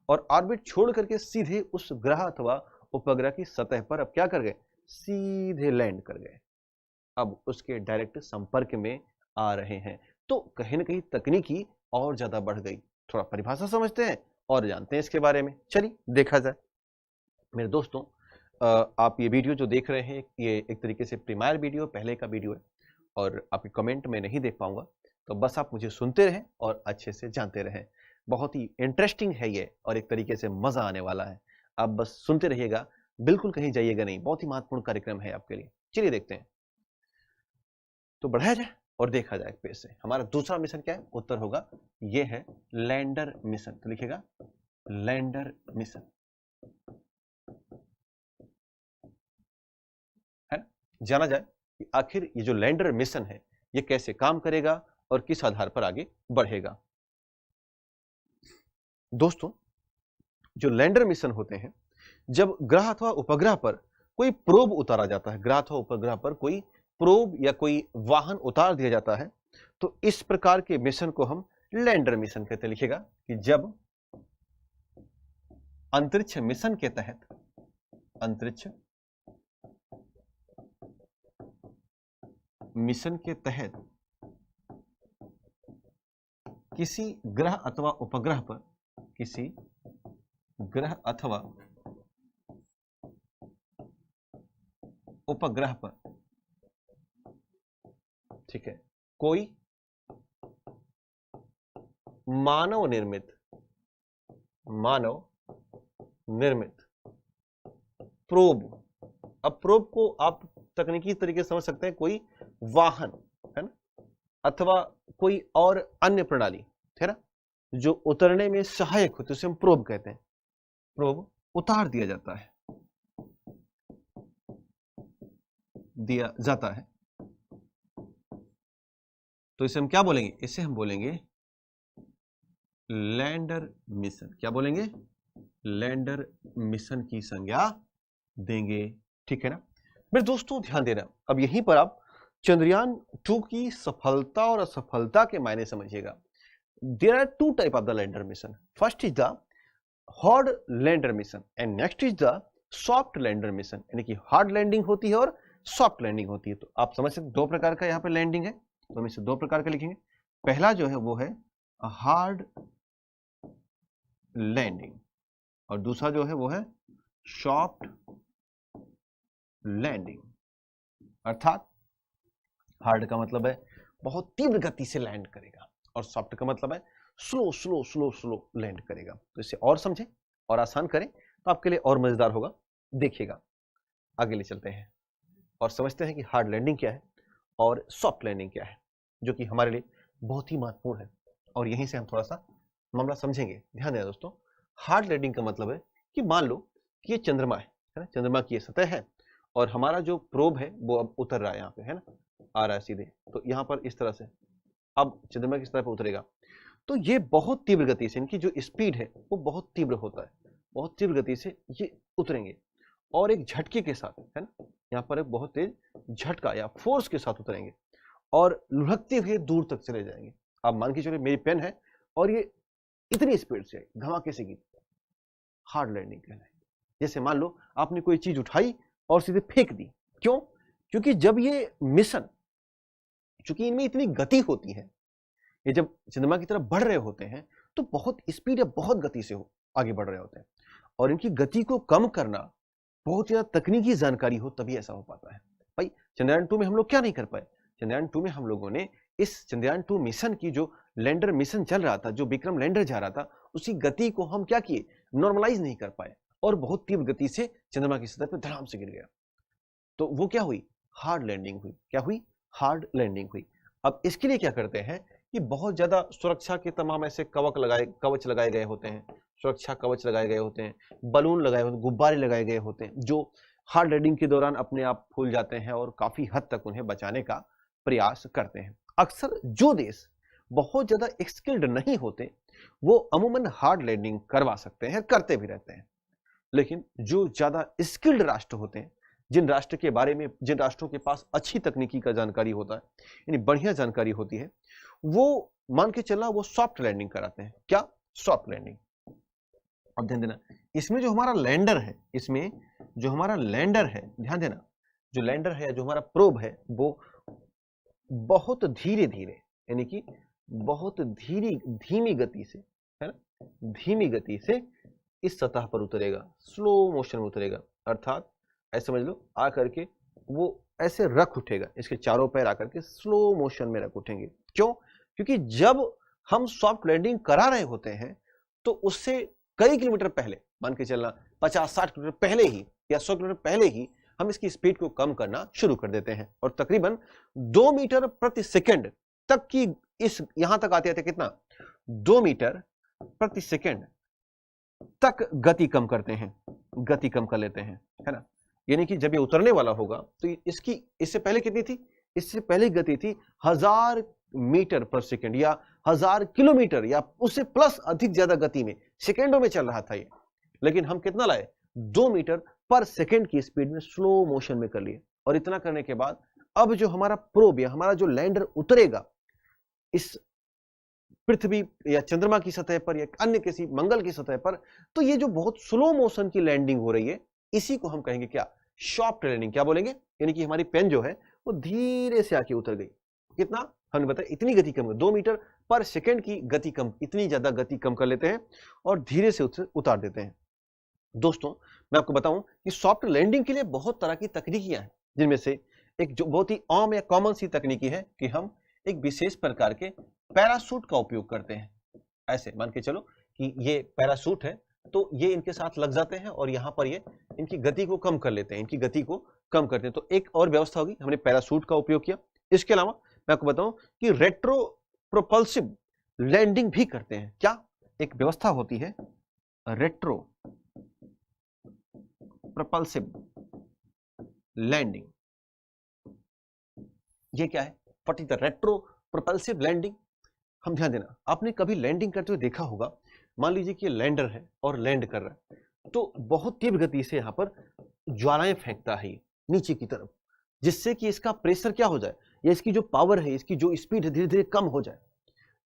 और ऑर्बिट छोड़ करके सीधे उस ग्रह अथवा उपग्रह की सतह पर अब क्या कर गए? सीधे लैंड कर गए। अब उसके डायरेक्ट संपर्क में आ रहे हैं। तो कहीं ना कहीं तकनीकी और ज्यादा बढ़ गई। थोड़ा परिभाषा समझते हैं और जानते हैं इसके बारे में। चलिए देखा जाए। मेरे दोस्तों, आप ये वीडियो जो देख रहे हैं, ये एक तरीके से प्रीमियर वीडियो, पहले का वीडियो है और आपके कमेंट में नहीं देख पाऊंगा, तो बस आप मुझे सुनते रहें और अच्छे से जानते रहें। बहुत ही इंटरेस्टिंग है ये और एक तरीके से मजा आने वाला है। आप बस सुनते रहिएगा, बिल्कुल कहीं जाइएगा नहीं। बहुत ही महत्वपूर्ण कार्यक्रम है आपके लिए। चलिए देखते हैं। तो बढ़ाया जाए और देखा जाए फिर से हमारा दूसरा मिशन क्या है। उत्तर होगा, ये है लैंडर मिशन। तो लिखिएगा लैंडर मिशन, है ना। जाना जाए कि आखिर ये जो लैंडर मिशन है ये कैसे काम करेगा और किस आधार पर आगे बढ़ेगा। दोस्तों, जो लैंडर मिशन होते हैं, जब ग्रह अथवा उपग्रह पर कोई प्रोब उतारा जाता है, ग्रह अथवा उपग्रह पर कोई प्रोब या कोई वाहन उतार दिया जाता है, तो इस प्रकार के मिशन को हम लैंडर मिशन कहते हैं। लिखिएगा कि जब अंतरिक्ष मिशन के तहत, अंतरिक्ष मिशन के तहत किसी ग्रह अथवा उपग्रह पर, किसी ग्रह अथवा उपग्रह पर, ठीक है, कोई मानव निर्मित प्रोब। अब प्रोब को आप तकनीकी तरीके से समझ सकते हैं, कोई वाहन, है ना, अथवा कोई और अन्य प्रणाली, है ना, जो उतरने में सहायक होती है, उसे हम प्रोब कहते हैं। प्रोब उतार दिया जाता है, दिया जाता है, तो इसे हम क्या बोलेंगे? इसे हम बोलेंगे लैंडर मिशन। क्या बोलेंगे? लैंडर मिशन की संज्ञा देंगे। ठीक है ना। मेरे दोस्तों ध्यान देना, अब यहीं पर आप चंद्रयान 2 की सफलता और असफलता के मायने समझिएगा। There are two type of the lander mission. First is the hot lander mission and next is the soft lander mission, यानी कि हार्ड लैंडिंग होती है और सॉफ्ट लैंडिंग होती है। तो आप समझ सकते दो प्रकार का यहाँ पे लैंडिंग है, तो हम इसे दो प्रकार का लिखेंगे। पहला जो है वो है हार्ड लैंडिंग और दूसरा जो है वो है सॉफ्ट लैंडिंग। अर्थात हार्ड का मतलब है बहुत तीव्र गति से लैंड करेगा और सॉफ्ट का मतलब है slow slow slow slow land करेगा। तो इसे और समझें और आसान करें तो आपके लिए और मजेदार होगा। देखिएगा, आगे ले चलते हैं और समझते हैं कि हार्ड लैंडिंग क्या है और सॉफ्ट लैंडिंग क्या है, जो कि हमारे लिए बहुत ही महत्वपूर्ण है। और यहीं से हम थोड़ा सा मामला समझेंगे। ध्यान देना दोस्तों, हार्ड लैंडिंग का मतलब है कि मान लो कि ये चंद्रमा है ना, चंद्रमा की ये सतह है और हमारा जो प्रोब है वो अब उतर रहा है यहाँ पे, है ना, आ रहा है सीधे, तो यहाँ पर इस तरह से अब चंद्रमा की सतह पर उतरेगा। तो ये बहुत तीव्र गति से, इनकी जो स्पीड है वो बहुत तीव्र होता है, बहुत तीव्र गति से ये उतरेंगे और एक झटके के साथ, है ना, यहाँ पर एक बहुत तेज झटका या फोर्स के साथ उतरेंगे और लुढ़कते हुए दूर तक चले जाएंगे। आप मान के चलिए मेरी पेन है और ये इतनी स्पीड से धमाके से गिरी, हार्ड लैंडिंग कहलाए। जैसे मान लो आपने कोई चीज उठाई और सीधे फेंक दी। क्यों? क्योंकि जब ये मिशन, चूंकि इनमें इतनी गति होती है, ये जब चंद्रमा की तरफ बढ़ रहे होते हैं तो बहुत स्पीड या बहुत गति से आगे बढ़ रहे होते हैं और इनकी गति को कम करना बहुत ज्यादा तकनीकी जानकारी हो तभी ऐसा हो पाता है। भाई चंद्रयान 2 में हम लोग क्या नहीं कर पाए? चंद्रयान 2 में हम लोगों ने इस चंद्रयान 2 मिशन की जो लैंडर मिशन चल रहा था, जो विक्रम लैंडर जा रहा था, उसी गति को हम क्या किए, नॉर्मलाइज नहीं कर पाए और बहुत तीव्र गति से चंद्रमा की सतह पर धड़ाम से गिर गया। तो वो क्या हुई? हार्ड लैंडिंग हुई। क्या हुई? हार्ड लैंडिंग हुई। अब इसके लिए क्या करते हैं कि बहुत ज्यादा सुरक्षा के तमाम ऐसे कवच लगाए गए होते हैं, सुरक्षा कवच लगाए गए होते हैं, बलून लगाए होते हैं, गुब्बारे लगाए गए होते हैं, जो हार्ड लैंडिंग के दौरान अपने आप फूल जाते हैं और काफी हद तक उन्हें बचाने का प्रयास करते हैं। अक्सर जो देश बहुत ज्यादा स्किल्ड नहीं होते वो अमूमन हार्ड लैंडिंग करवा सकते हैं, करते भी रहते हैं। लेकिन जो ज्यादा स्किल्ड राष्ट्र होते हैं, जिन राष्ट्र के बारे में, जिन राष्ट्रों के पास अच्छी तकनीकी का जानकारी होता है, यानी बढ़िया जानकारी होती है, वो मान के चलना वो सॉफ्ट लैंडिंग कराते हैं। क्या? Soft landing. अब ध्यान देना, इसमें जो हमारा लैंडर है, इसमें जो हमारा लैंडर है, ध्यान देना, जो लैंडर है, जो हमारा प्रोब है, वो बहुत धीरे धीरे, यानी कि बहुत धीमी गति से, है ना, धीमी गति से इस सतह पर उतरेगा, स्लो मोशन में उतरेगा। अर्थात ऐसे समझ लो, आकर के वो ऐसे रख उठेगा, इसके चारों पैर आकर के स्लो मोशन में रख उठेंगे। क्यों? क्योंकि जब हम सॉफ्ट लैंडिंग करा रहे होते हैं तो उससे कई किलोमीटर पहले, मान के चलना 50-60 किलोमीटर पहले ही या 100 किलोमीटर पहले ही हम इसकी स्पीड को कम करना शुरू कर देते हैं और तकरीबन 2 मीटर प्रति सेकंड तक की, इस यहां तक आते आते कितना, 2 मीटर प्रति सेकंड तक गति कम करते हैं, गति कम कर लेते हैं, है ना। यानी कि जब ये उतरने वाला होगा तो इसकी इससे पहले कितनी थी? इससे पहले गति थी 1000 मीटर पर सेकंड या 1000 किलोमीटर या उससे प्लस अधिक ज्यादा गति में सेकंडों में चल रहा था ये। लेकिन हम कितना लाए? 2 मीटर पर सेकंड की स्पीड में स्लो मोशन में कर लिए। और इतना करने के बाद अब जो हमारा प्रोब या हमारा जो लैंडर उतरेगा इस पृथ्वी या चंद्रमा की सतह पर या अन्य किसी मंगल की सतह पर, तो ये जो बहुत स्लो मोशन की लैंडिंग हो रही है, इसी को हम कहेंगे क्या? Soft landing. क्या बोलेंगे? यानी कि हमारी पेन जो है वो धीरे से आके उतर गई। कितना? हमने बताया इतनी गति कम, 2 मीटर पर सेकंड की गति कम, इतनी ज्यादा गति कम कर लेते हैं और धीरे से उतार देते हैं। दोस्तों मैं आपको बताऊं कि सॉफ्ट लैंडिंग के लिए बहुत तरह की तकनीकियां हैं, जिनमें से एक जो बहुत ही आम या कॉमन सी तकनीकी है कि हम एक विशेष प्रकार के पैराशूट का उपयोग करते हैं। ऐसे मान के चलो कि ये पैराशूट है, तो ये इनके साथ लग जाते हैं और यहाँ पर ये इनकी गति को कम कर लेते हैं, इनकी गति को कम करते हैं। तो एक और व्यवस्था होगी, हमने पैराशूट का उपयोग किया। इसके अलावा मैं आपको बताऊं कि रेट्रो प्रोपल्सिव लैंडिंग भी करते हैं। क्या? एक व्यवस्था होती है रेट्रो प्रोपल्सिव लैंडिंग। ये क्या है? What is the retro propulsive landing? हम ध्यान देना, आपने कभी लैंडिंग करते हुए देखा होगा, मान लीजिए कि लैंडर है और लैंड कर रहा है, तो बहुत तीव्र गति से यहां पर ज्वालाएं फेंकता है नीचे की तरफ, जिससे कि इसका प्रेशर क्या हो जाए या इसकी जो पावर है, इसकी जो स्पीड है, धीरे धीरे कम हो जाए।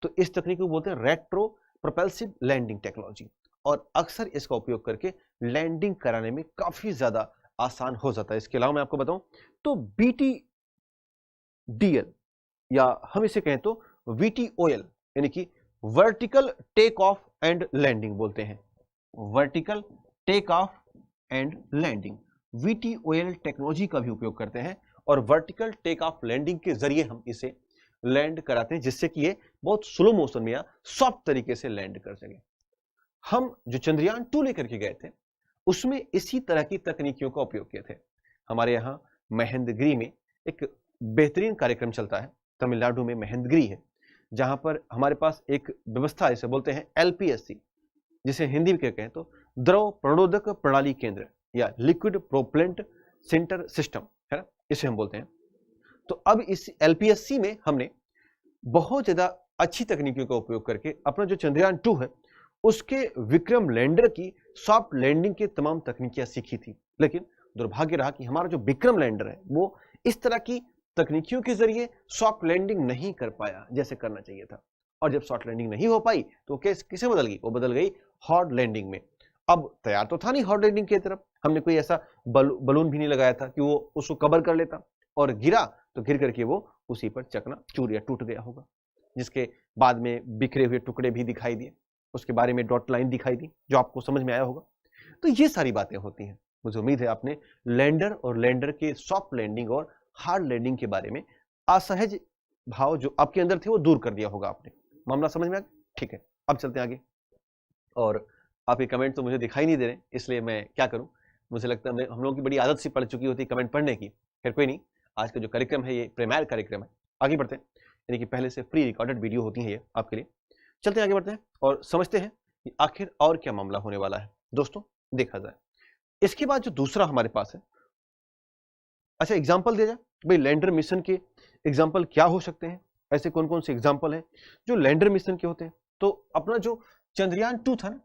तो इस तकनीक को बोलते हैं रेट्रो प्रोपल्सिव लैंडिंग टेक्नोलॉजी। और अक्सर इसका उपयोग करके लैंडिंग कराने में काफी ज्यादा आसान हो जाता है। इसके अलावा मैं आपको बताऊं तो BTDL या हम इसे कहें तो VTOL यानी कि vertical take off and landing बोलते हैं। Vertical take off and landing, VTOL technology का भी उपयोग करते हैं और वर्टिकल टेक ऑफ लैंडिंग के जरिए हम इसे लैंड कराते हैं, जिससे कि ये बहुत स्लो मोशन में या सॉफ्ट तरीके से लैंड कर सके। हम जो चंद्रयान 2 लेकर के गए थे उसमें इसी तरह की तकनीकियों का उपयोग किए थे। हमारे यहाँ महेंद्रगिरी में एक बेहतरीन कार्यक्रम चलता है, तमिलनाडु में महेंद्रगिरी है, जहां पर हमारे पास एक व्यवस्था इसे बोलते हैं LPSC, जिसे हिंदी में कहें तो द्रव प्रणोदक प्रणाली केंद्र या लिक्विड प्रोपेलेंट सेंटर सिस्टम, है ना, इसे हम बोलते हैं। तो अब इस LPSC में हमने बहुत ज्यादा अच्छी तकनीकों का उपयोग करके अपना जो चंद्रयान 2 है उसके विक्रम लैंडर की सॉफ्ट लैंडिंग की तमाम तकनीकियां सीखी थी। लेकिन दुर्भाग्य रहा कि हमारा जो विक्रम लैंडर है वो इस तरह की तकनीकियों के जरिए सॉफ्ट लैंडिंग नहीं कर पाया जैसे करना चाहिए था। और जब सॉफ्ट लैंडिंग नहीं हो पाई तो किसे बदल गई? वो बदल गई हार्ड लैंडिंग में। अब तैयार तो था नहीं हार्ड लैंडिंग की तरफ, हमने कोई ऐसा बलून भी नहीं लगाया था कि वो उसको कवर कर लेता, और गिरा तो गिर करके वो उसी पर चकना चूर या टूट गया होगा, जिसके बाद में बिखरे हुए टुकड़े भी दिखाई दिए, उसके बारे में डॉट लाइन दिखाई दी, जो आपको समझ में आया होगा। तो ये सारी बातें होती हैं। मुझे उम्मीद है आपने लैंडर और लैंडर के सॉफ्ट लैंडिंग और हार्ड लैंडिंग के बारे में असहज भाव जो आपके अंदर थे वो दूर कर दिया होगा आपने। मामला समझ में आ गया? ठीक है, अब चलते हैं आगे। और आपके कमेंट तो मुझे दिखाई नहीं दे रहे, इसलिए मैं क्या करूं, मुझे लगता है हम लोगों की बड़ी आदत सी पड़ चुकी होती कमेंट पढ़ने की। खैर कोई नहीं, आज का जो कार्यक्रम है ये प्रीमियर कार्यक्रम है, आगे बढ़ते हैं। यानी कि पहले से प्री रिकॉर्डेड वीडियो होती है ये आपके लिए। चलते हैं आगे बढ़ते हैं और समझते हैं कि आखिर और क्या मामला होने वाला है। दोस्तों देखा जाए इसके बाद जो दूसरा हमारे पास है, अच्छा एग्जाम्पल दिया जाए भाई लैंडर मिशन के एग्जाम्पल क्या हो सकते हैं, ऐसे कौन कौन से एग्जाम्पल हैं जो लैंडर मिशन के होते हैं। तो अपना जो चंद्रयान 2 था ना,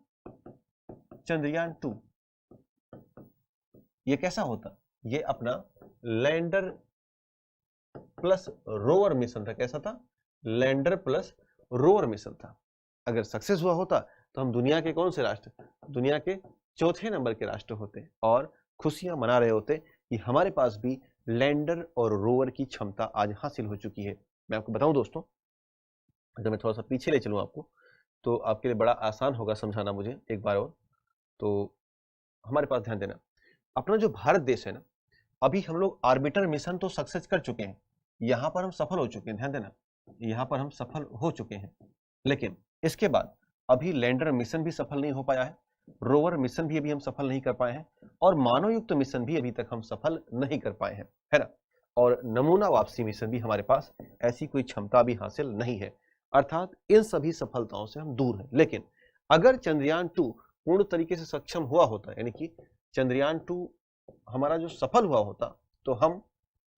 चंद्रयान 2 ये कैसा होता? ये अपना लैंडर प्लस रोवर मिशन था। कैसा था? लैंडर प्लस रोवर मिशन था। अगर सक्सेस हुआ होता तो हम दुनिया के कौन से राष्ट्र, दुनिया के चौथे नंबर के राष्ट्र होते और खुशियां मना रहे होते कि हमारे पास भी लैंडर और रोवर की क्षमता आज हासिल हो चुकी है। मैं आपको बताऊं दोस्तों, अगर मैं थोड़ा सा पीछे ले चलूं आपको तो आपके लिए बड़ा आसान होगा समझाना मुझे एक बार और। तो हमारे पास ध्यान देना, अपना जो भारत देश है ना, अभी हम लोग ऑर्बिटर मिशन तो सक्सेस कर चुके हैं, यहां पर हम सफल हो चुके हैं, ध्यान देना यहां पर हम सफल हो चुके हैं। लेकिन इसके बाद अभी लैंडर मिशन भी सफल नहीं हो पाया है, रोवर मिशन भी अभी हम सफल नहीं कर पाए हैं, और मानव युक्त मिशन भी अभी तक हम सफल नहीं कर पाए हैं, है ना। और नमूना वापसी मिशन भी हमारे पास ऐसी कोई क्षमता भी हासिल नहीं है, अर्थात इन सभी सफलताओं से हम दूर हैं। लेकिन अगर चंद्रयान 2 पूर्ण तरीके से सक्षम हुआ होता, यानी कि चंद्रयान 2 हमारा जो सफल हुआ होता, तो हम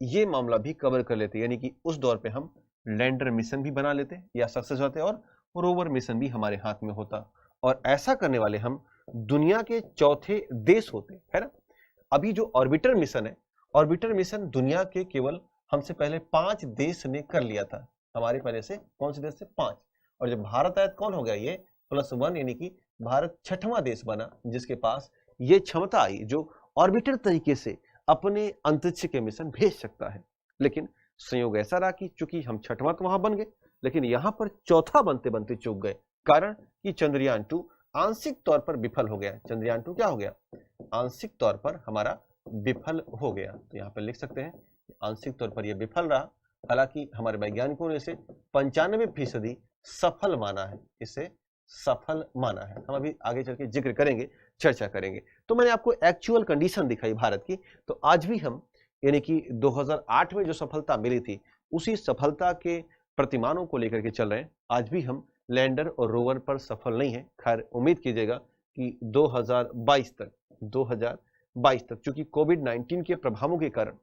ये मामला भी कवर कर लेते, यानी कि उस दौर पे हम लैंडर मिशन भी बना लेते या सक्सेस होते और रोवर मिशन भी हमारे हाथ में होता, और ऐसा करने वाले हम दुनिया के चौथे देश होते, है ना। अभी जो ऑर्बिटर मिशन है, ऑर्बिटर मिशन दुनिया के केवल हमसे पहले 5 देश ने कर लिया था, हमारे पहले से कौन से देश से? 5। और जब भारत आया कौन हो गया? ये +1, यानी कि भारत 6वां देश बना जिसके पास ये क्षमता आई जो ऑर्बिटर तरीके से अपने अंतरिक्ष के मिशन भेज सकता है। लेकिन संयोग ऐसा रहा कि चूंकि हम 6वां तो वहां बन गए, लेकिन यहां पर चौथा बनते बनते चूक गए, कारण कि चंद्रयान 2 आंशिक तौर पर विफल हो गया। चंद्रयान 2 क्या हो गया? आंशिक तौर पर हमारा विफल हो गया। तो यहां पर लिख सकते हैं आंशिक तौर पर यह विफल रहा, हालांकि हमारे वैज्ञानिकों ने इसे 95% सफल माना है, इसे सफल माना है। हम अभी आगे चल के जिक्र करेंगे, चर्चा करेंगे। तो मैंने आपको एक्चुअल कंडीशन दिखाई भारत की, तो आज भी हम यानी कि 2008 में जो सफलता मिली थी उसी सफलता के प्रतिमानों को लेकर के चल रहे हैं। आज भी हम लैंडर और रोवर पर सफल नहीं है। खैर उम्मीद कीजिएगा कि 2022 तक चूंकि कोविड-19 के प्रभावों के कारण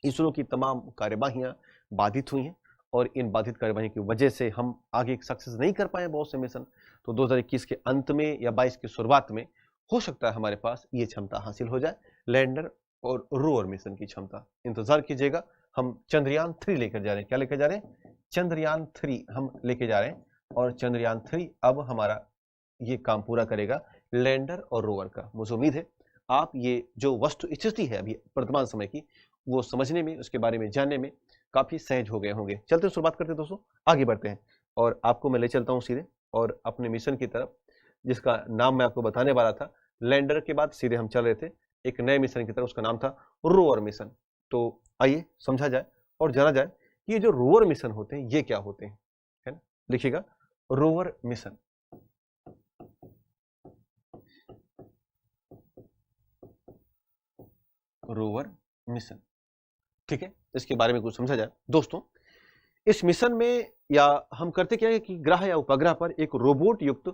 इसरो की तमाम कार्यवाहियां बाधित हुई हैं, और इन बाधित कार्यवाही की वजह से हम आगे सक्सेस नहीं कर पाए बहुत से मिशन। तो 2021 के अंत में या 22 की शुरुआत में हो सकता है हमारे पास ये क्षमता हासिल हो जाए, लैंडर और रोवर मिशन की क्षमता। इंतजार कीजिएगा, हम चंद्रयान 3 लेकर जा रहे हैं। क्या लेकर जा रहे हैं? चंद्रयान 3 हम लेके जा रहे हैं, और चंद्रयान 3 अब हमारा ये काम पूरा करेगा लैंडर और रोवर का। मुझे उम्मीद है आप ये जो वस्तु स्थिति है अभी वर्तमान समय की, वो समझने में, उसके बारे में जानने में काफी सहज हो गए होंगे। चलते हैं, शुरुआत करते हैं दोस्तों, आगे बढ़ते हैं और आपको मैं ले चलता हूँ सीधे और अपने मिशन की तरफ, जिसका नाम मैं आपको बताने वाला था। लैंडर के बाद सीधे हम चल रहे थे एक नए मिशन की तरफ, उसका नाम था रोवर मिशन। तो आइए समझा जाए और जाना जाए कि ये जो रोवर मिशन होते हैं ये क्या होते हैं, है ना। लिखिएगा रोवर मिशन। रोवर मिशन, ठीक है, इसके बारे में कुछ समझा जाए दोस्तों। इस मिशन में या हम करते क्या है कि ग्रह या उपग्रह पर एक रोबोट युक्त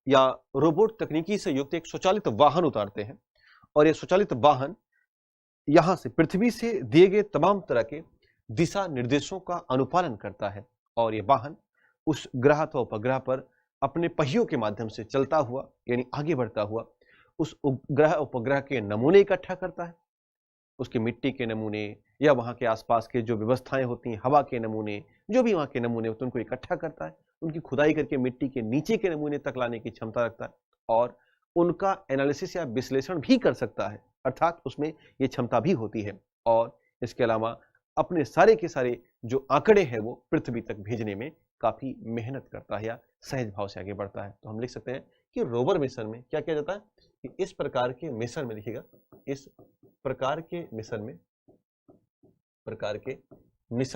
या रोबोट तकनीकी से युक्त एक स्वचालित वाहन उतारते हैं और ये स्वचालित वाहन यहां से पृथ्वी से दिए गए तमाम तरह के दिशा निर्देशों का अनुपालन करता है और ये वाहन उस ग्रह अथवा उपग्रह पर अपने पहियों के माध्यम से चलता हुआ यानी आगे बढ़ता हुआ उस ग्रह उपग्रह के नमूने इकट्ठा करता है। उसके मिट्टी के नमूने या वहां के आसपास के जो व्यवस्थाएं होती हैं, हवा के नमूने, जो भी वहां के नमूने होते हैं उनको इकट्ठा करता है, उनकी खुदाई करके मिट्टी के नीचे के नमूने तक लाने की क्षमता रखता है और उनका एनालिसिस या विश्लेषण भी कर सकता है, अर्थात उसमें ये क्षमता भी होती है। और इसके अलावा अपने सारे के सारे जो आंकड़े हैं वो पृथ्वी तक भेजने में काफी मेहनत करता है या सहज भाव से आगे बढ़ता है। तो हम लिख सकते हैं कि रोवर मिशन में क्या किया जाता है कि इस प्रकार के मिशन में, लिखिएगा इस प्रकार के मिशन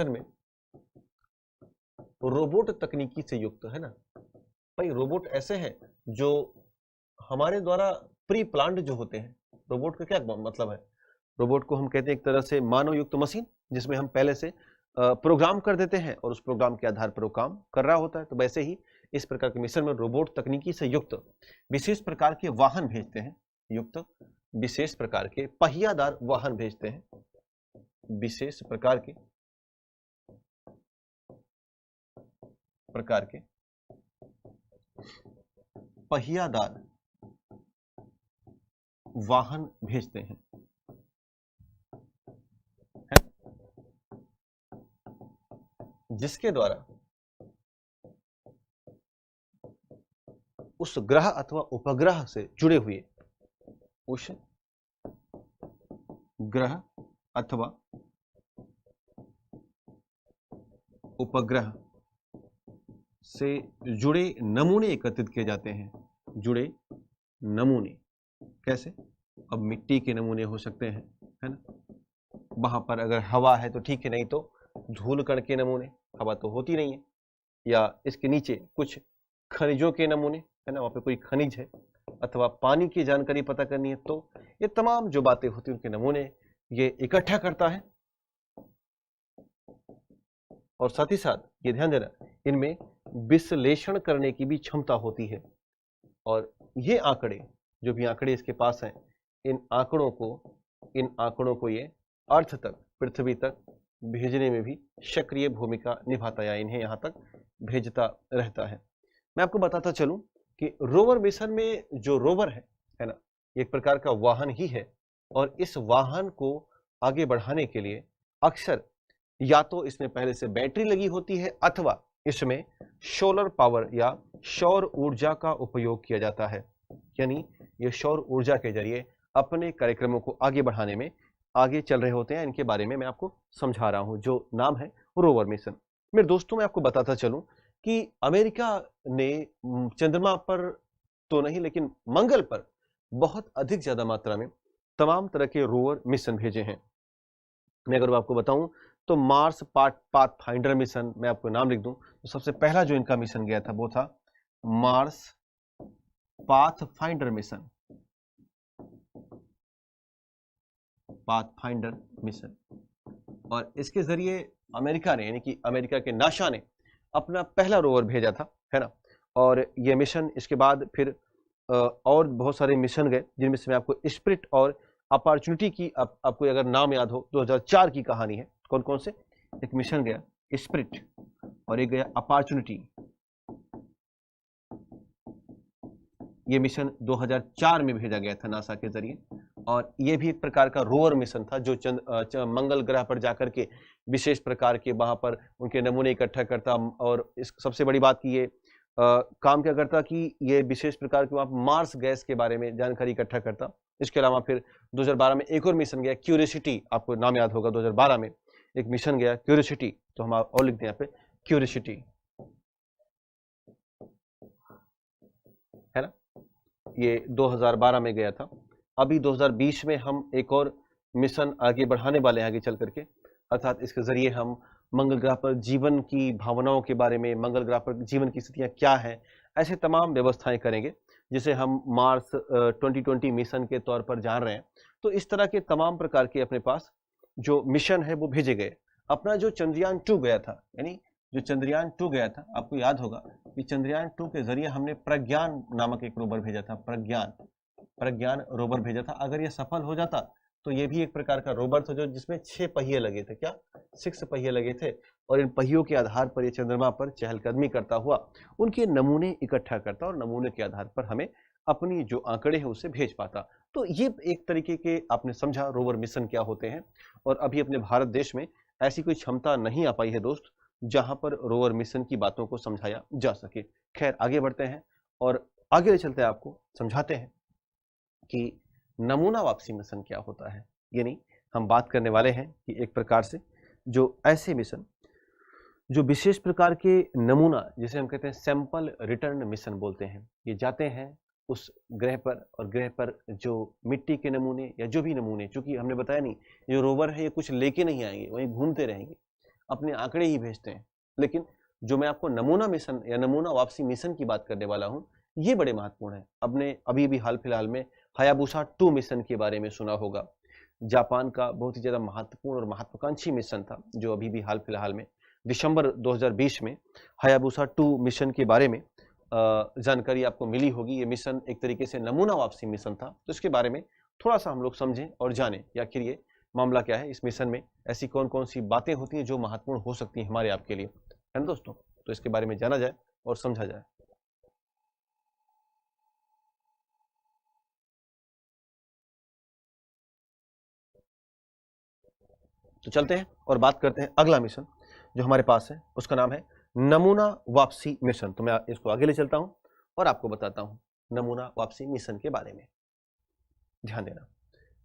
में रोबोट तकनीकी से युक्त, है ना भाई। रोबोट ऐसे हैं जो हमारे द्वारा प्री प्लान्ड जो होते हैं। रोबोट का क्या मतलब है? रोबोट को हम कहते हैं एक तरह से मानव युक्त मशीन, जिसमें हम पहले से प्रोग्राम कर देते हैं और उस प्रोग्राम के आधार पर वो काम कर रहा होता है। तो वैसे ही इस प्रकार के मिशन में रोबोट तकनीकी से युक्त विशेष प्रकार के वाहन भेजते हैं, युक्त विशेष प्रकार के पहियादार वाहन भेजते हैं, विशेष प्रकार के पहियादार वाहन भेजते हैं, है? जिसके द्वारा उस ग्रह अथवा उपग्रह से जुड़े हुए, उस ग्रह अथवा उपग्रह से जुड़े नमूने एकत्रित किए जाते हैं। जुड़े नमूने कैसे? अब मिट्टी के नमूने हो सकते हैं, है ना, वहां पर अगर हवा है तो ठीक है, नहीं तो धूल कण के नमूने, हवा तो होती नहीं है, या इसके नीचे कुछ खनिजों के नमूने, है ना, वहां पे कोई खनिज है, अथवा पानी की जानकारी पता करनी है, तो ये तमाम जो बातें होती हैं उनके नमूने ये इकट्ठा करता है। और साथ ही साथ ये ध्यान देना, इनमें विश्लेषण करने की भी क्षमता होती है और ये आंकड़े, जो भी आंकड़े इसके पास हैं, इन आंकड़ों को ये अर्थ तक, पृथ्वी तक भेजने में भी सक्रिय भूमिका निभाता है या इन्हें यहां तक भेजता रहता है। मैं आपको बताता चलूं कि रोवर मिशन में जो रोवर है ना, एक प्रकार का वाहन ही है और इस वाहन को आगे बढ़ाने के लिए अक्सर या तो इसमें पहले से बैटरी लगी होती है अथवा इसमें सोलर पावर या सौर ऊर्जा का उपयोग किया जाता है। यानी ये सौर ऊर्जा के जरिए अपने कार्यक्रमों को आगे बढ़ाने में आगे चल रहे होते हैं। इनके बारे में मैं आपको समझा रहा हूं, जो नाम है रोवर मिशन। मेरे दोस्तों, मैं आपको बताता चलूं कि अमेरिका ने चंद्रमा पर तो नहीं लेकिन मंगल पर बहुत अधिक ज्यादा मात्रा में तमाम तरह के रोवर मिशन भेजे हैं। मैं अगर आपको बताऊं तो मार्स पाथफाइंडर मिशन, मैं आपको नाम लिख दूं तो सबसे पहला जो इनका मिशन गया था वो था Mars pathfinder mission. Pathfinder mission, और इसके जरिए अमेरिका ने, यानी कि अमेरिका के नासा ने अपना पहला रोवर भेजा था, है ना। और ये मिशन इसके बाद फिर और बहुत सारे मिशन गए, जिनमें से मैं आपको स्पिरिट और अपॉर्चुनिटी की आपको अगर नाम याद हो 2004 की कहानी है। कौन कौन से? एक मिशन गया स्पिरिट और एक गया अपॉर्चुनिटी। ये मिशन 2004 में भेजा गया था नासा के जरिए और ये भी एक प्रकार का रोवर मिशन था जो मंगल ग्रह पर जाकर के विशेष प्रकार के वहां पर उनके नमूने इकट्ठा करता। और इस सबसे बड़ी बात की ये काम क्या करता कि ये विशेष प्रकार के वहाँ मार्स गैस के बारे में जानकारी इकट्ठा करता। इसके अलावा फिर 2012 में एक और मिशन गया क्यूरियोसिटी, आपको नाम याद होगा 2012 में एक मिशन गया क्यूरियोसिटी, तो हम और लिखते हैं यहाँ पे क्यूरियोसिटी, है ना, ये 2012 में गया था। अभी 2020 में हम एक और मिशन आगे बढ़ाने वाले हैं आगे चल करके, अर्थात इसके जरिए हम मंगल ग्रह पर जीवन की भावनाओं के बारे में, मंगल ग्रह पर जीवन की स्थितियां क्या हैं, ऐसे तमाम व्यवस्थाएं करेंगे जिसे हम मार्स 2020 मिशन के तौर पर जान रहे हैं। तो इस तरह के तमाम प्रकार के अपने पास जो मिशन है वो भेजे गए। अपना जो चंद्रयान 2 गया था, यानी जो चंद्रयान 2 गया था, आपको याद होगा कि चंद्रयान 2 के जरिए हमने प्रज्ञान नामक एक रोवर भेजा था, प्रज्ञान रोवर भेजा था। अगर ये सफल हो जाता तो ये भी एक प्रकार का रोवर था जो जिसमें 6 पहिए लगे थे, क्या 6 पहिए लगे थे, और इन पहियों के आधार पर ये चंद्रमा पर चहलकदमी करता हुआ उनके नमूने इकट्ठा करता और नमूने के आधार पर हमें अपनी जो आंकड़े हैं उसे भेज पाता। तो ये एक तरीके के आपने समझा रोवर मिशन क्या होते हैं। और अभी अपने भारत देश में ऐसी कोई क्षमता नहीं आ पाई है दोस्त जहां पर रोवर मिशन की बातों को समझाया जा सके। खैर आगे बढ़ते हैं और आगे ले चलते हैं, आपको समझाते हैं कि नमूना वापसी मिशन क्या होता है। यानी हम बात करने वाले हैं कि एक प्रकार से जो ऐसे मिशन जो विशेष प्रकार के नमूना, जिसे हम कहते हैं सैंपल रिटर्न मिशन बोलते हैं, ये जाते हैं उस ग्रह पर, और ग्रह पर जो मिट्टी के नमूने या जो भी नमूने, चूंकि हमने बताया नहीं जो रोवर है ये कुछ लेके नहीं आएंगे, वहीं घूमते रहेंगे, अपने आंकड़े ही भेजते हैं। लेकिन जो मैं आपको नमूना मिशन या नमूना वापसी मिशन की बात करने वाला हूं, ये बड़े महत्वपूर्ण है। अपने अभी भी हाल फिलहाल में हायाबुसा 2 मिशन के बारे में सुना होगा। जापान का बहुत ही ज्यादा महत्वपूर्ण और महत्वाकांक्षी मिशन था, जो अभी भी हाल फिलहाल में दिसंबर 2020 में हायाबुसा 2 मिशन के बारे में जानकारी आपको मिली होगी। ये मिशन एक तरीके से नमूना वापसी मिशन था, तो इसके बारे में थोड़ा सा हम लोग समझें और जानें कि आखिर ये मामला क्या है, इस मिशन में ऐसी कौन कौन सी बातें होती हैं जो महत्वपूर्ण हो सकती हैं हमारे आपके लिए, है ना दोस्तों। तो इसके बारे में जाना जाए और समझा जाए। तो चलते हैं और बात करते हैं अगला मिशन जो हमारे पास है, उसका नाम है नमूना वापसी मिशन। तो मैं इसको आगे ले चलता हूं और आपको बताता हूं नमूना वापसी मिशन के बारे में। ध्यान देना,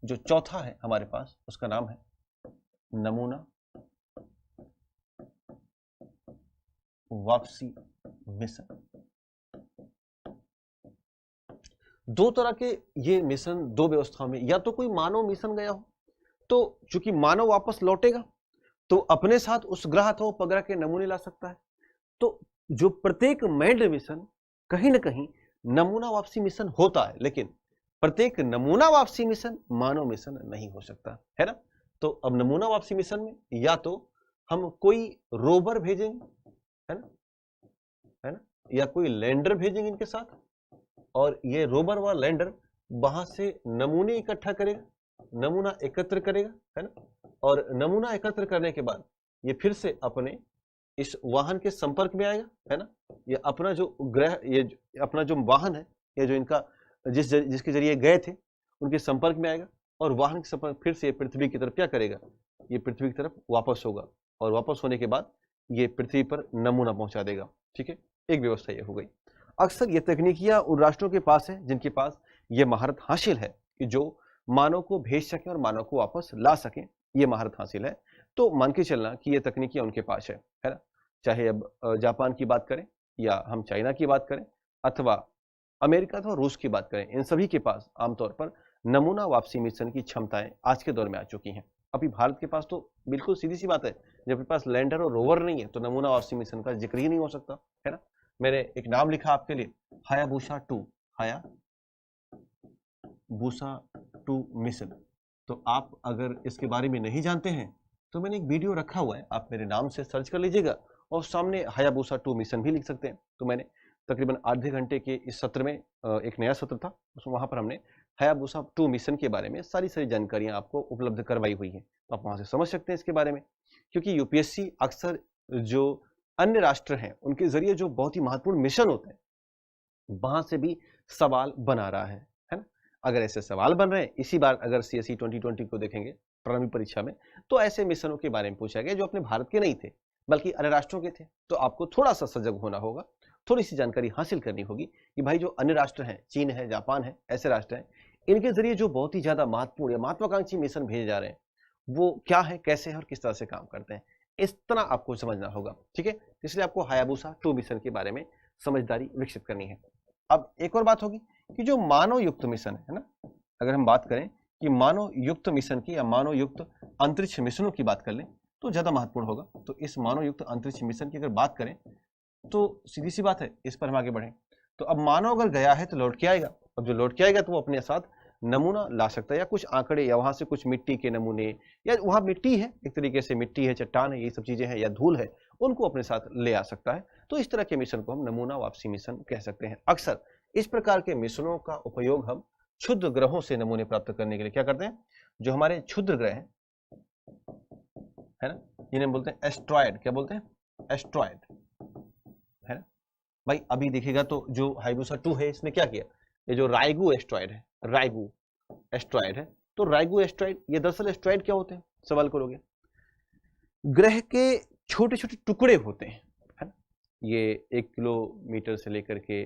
जो चौथा है हमारे पास उसका नाम है नमूना वापसी मिशन। दो तरह के ये मिशन दो व्यवस्थाओं में, या तो कोई मानव मिशन गया हो, तो चूंकि मानव वापस लौटेगा तो अपने साथ उस ग्रह अथवा उपग्रह के नमूने ला सकता है। तो जो प्रत्येक मैंड मिशन कहीं ना कहीं नमूना वापसी मिशन होता है, लेकिन प्रत्येक नमूना वापसी मिशन मानव मिशन नहीं हो सकता, है ना। तो अब नमूना वापसी मिशन में या तो हम कोई रोवर भेजेंगे, है ना, या कोई लैंडर भेजेंगे इनके साथ, और ये रोवर व लैंडर वहां से नमूने इकट्ठा करेगा, नमूना एकत्र करेगा, है ना, और नमूना एकत्र करने के बाद ये फिर से अपने इस वाहन के संपर्क में आएगा, है ना। ये अपना जो ग्रह, ये अपना जो वाहन है, ये जो इनका जिसके जरिए गए थे उनके संपर्क में आएगा, और वाहन के संपर्क फिर से पृथ्वी की तरफ क्या करेगा, ये पृथ्वी की तरफ वापस होगा, और वापस होने के बाद ये पृथ्वी पर नमूना पहुंचा देगा। ठीक है, एक व्यवस्था ये हो गई। अक्सर ये तकनीकियां उन राष्ट्रों के पास है जिनके पास ये महारत हासिल है कि जो मानव को भेज सके और मानव को वापस ला सके, ये महारत हासिल है। तो मान के चलना कि ये तकनीकियां उनके पास है ना। चाहे अब जापान की बात करें, या हम चाइना की बात करें, अथवा अमेरिका अथवा रूस की बात करें, इन सभी के पास आमतौर पर नमूना वापसी मिशन की क्षमताएं आज के दौर में आ चुकी हैं। अभी भारत के पास तो बिल्कुल सीधी सी बात है, जब के पास लैंडर और रोवर नहीं है तो नमूना वापसी मिशन का जिक्र ही नहीं हो सकता, है ना। मैंने एक नाम लिखा आपके लिए, हायाबुसा 2, हायाबुसा 2 मिशन। तो आप अगर इसके बारे में नहीं जानते हैं तो मैंने एक वीडियो रखा हुआ है, आप मेरे नाम से सर्च कर लीजिएगा और सामने हायाबुसा 2 मिशन भी लिख सकते हैं। तो मैंने तकरीबन आधे घंटे के इस सत्र में, एक नया सत्र था उसमें, वहां पर हमने हायाबुसा 2 मिशन के बारे में सारी जानकारियां आपको उपलब्ध करवाई हुई है। तो आप वहां से समझ सकते हैं इसके बारे में, क्योंकि यूपीएससी अक्सर जो अन्य राष्ट्र हैं उनके जरिए जो बहुत ही महत्वपूर्ण मिशन होते हैं वहां से भी सवाल बना रहा है ना। अगर ऐसे सवाल बन रहे हैं, इसी बार अगर सीएसई 2020 को देखेंगे प्रारंभिक परीक्षा में, तो ऐसे मिशनों के बारे में पूछा गया जो अपने भारत के नहीं थे बल्कि अन्य राष्ट्रों के थे। तो आपको थोड़ा सा सजग होना होगा थोड़ी सी जानकारी हासिल करनी होगी कि भाई जो अन्य राष्ट्र हैं, चीन है, जापान है, ऐसे राष्ट्र हैं, इनके जरिए जो बहुत ही ज्यादा महत्वपूर्ण या महत्वाकांक्षी मिशन भेजे जा रहे हैं वो क्या है, कैसे है और किस तरह से काम करते हैं, इस तरह आपको समझना होगा। ठीक है, इसलिए आपको हायाबुसा 2 मिशन के बारे में समझदारी विकसित करनी है। अब एक और बात होगी कि जो मानव युक्त मिशन है ना, अगर हम बात करें कि मानव युक्त मिशन की या मानव युक्त अंतरिक्ष मिशनों की बात कर लें तो ज्यादा महत्वपूर्ण होगा। तो इस मानव युक्त अंतरिक्ष मिशन की अगर बात करें तो सीधी सी बात है, इस पर हम आगे बढ़ें। तो अब मानव अगर गया है तो लौट के आएगा, और जो लौट के आएगा तो वो अपने साथ नमूना ला सकता है या कुछ आंकड़े या वहां से कुछ मिट्टी के नमूने, या वहां मिट्टी है, एक तरीके से मिट्टी है, चट्टान है, ये सब चीजें हैं, या धूल है, उनको अपने साथ ले आ सकता है। तो इस तरह के मिशन को हम नमूना वापसी मिशन कह सकते हैं। अक्सर इस प्रकार के मिशनों का उपयोग हम क्षुद्र ग्रहों से नमूने प्राप्त करने के लिए क्या करते हैं, जो हमारे क्षुद्र ग्रह हैं, है ना, जिन्हें बोलते हैं एस्ट्रॉयड। क्या बोलते हैं? एस्ट्रॉयड, है ना भाई। अभी देखिएगा तो जो हायाबुसा 2 है इसने क्या किया, ये जो रायगू एस्ट्रॉयड है, रायगू एस्ट्रॉयड है, तो रायगू एस्ट्रॉयड, ये दरअसल एस्ट्रॉयड क्या होते हैं, सवाल करोगे। ग्रह के छोटे छोटे टुकड़े होते हैं, है ना, ये 1 किलोमीटर से लेकर के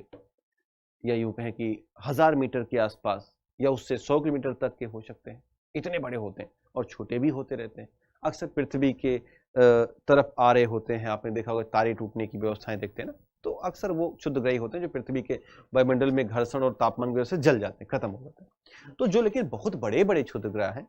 या यूं कहें कि 1000 मीटर के आसपास या उससे 100 किलोमीटर तक के हो सकते हैं, इतने बड़े होते हैं, और छोटे भी होते रहते हैं। अक्सर पृथ्वी के तरफ आ रहे होते हैं, आपने देखा होगा तारे टूटने की व्यवस्थाएं देखते हैं ना, तो अक्सर वो क्षुद्रग्रही होते हैं जो पृथ्वी के वायुमंडल में घर्षण और तापमान की वजह से जल जाते हैं, खत्म हो जाते हैं। तो जो लेकिन बहुत बड़े बड़े क्षुद्रग्रह हैं,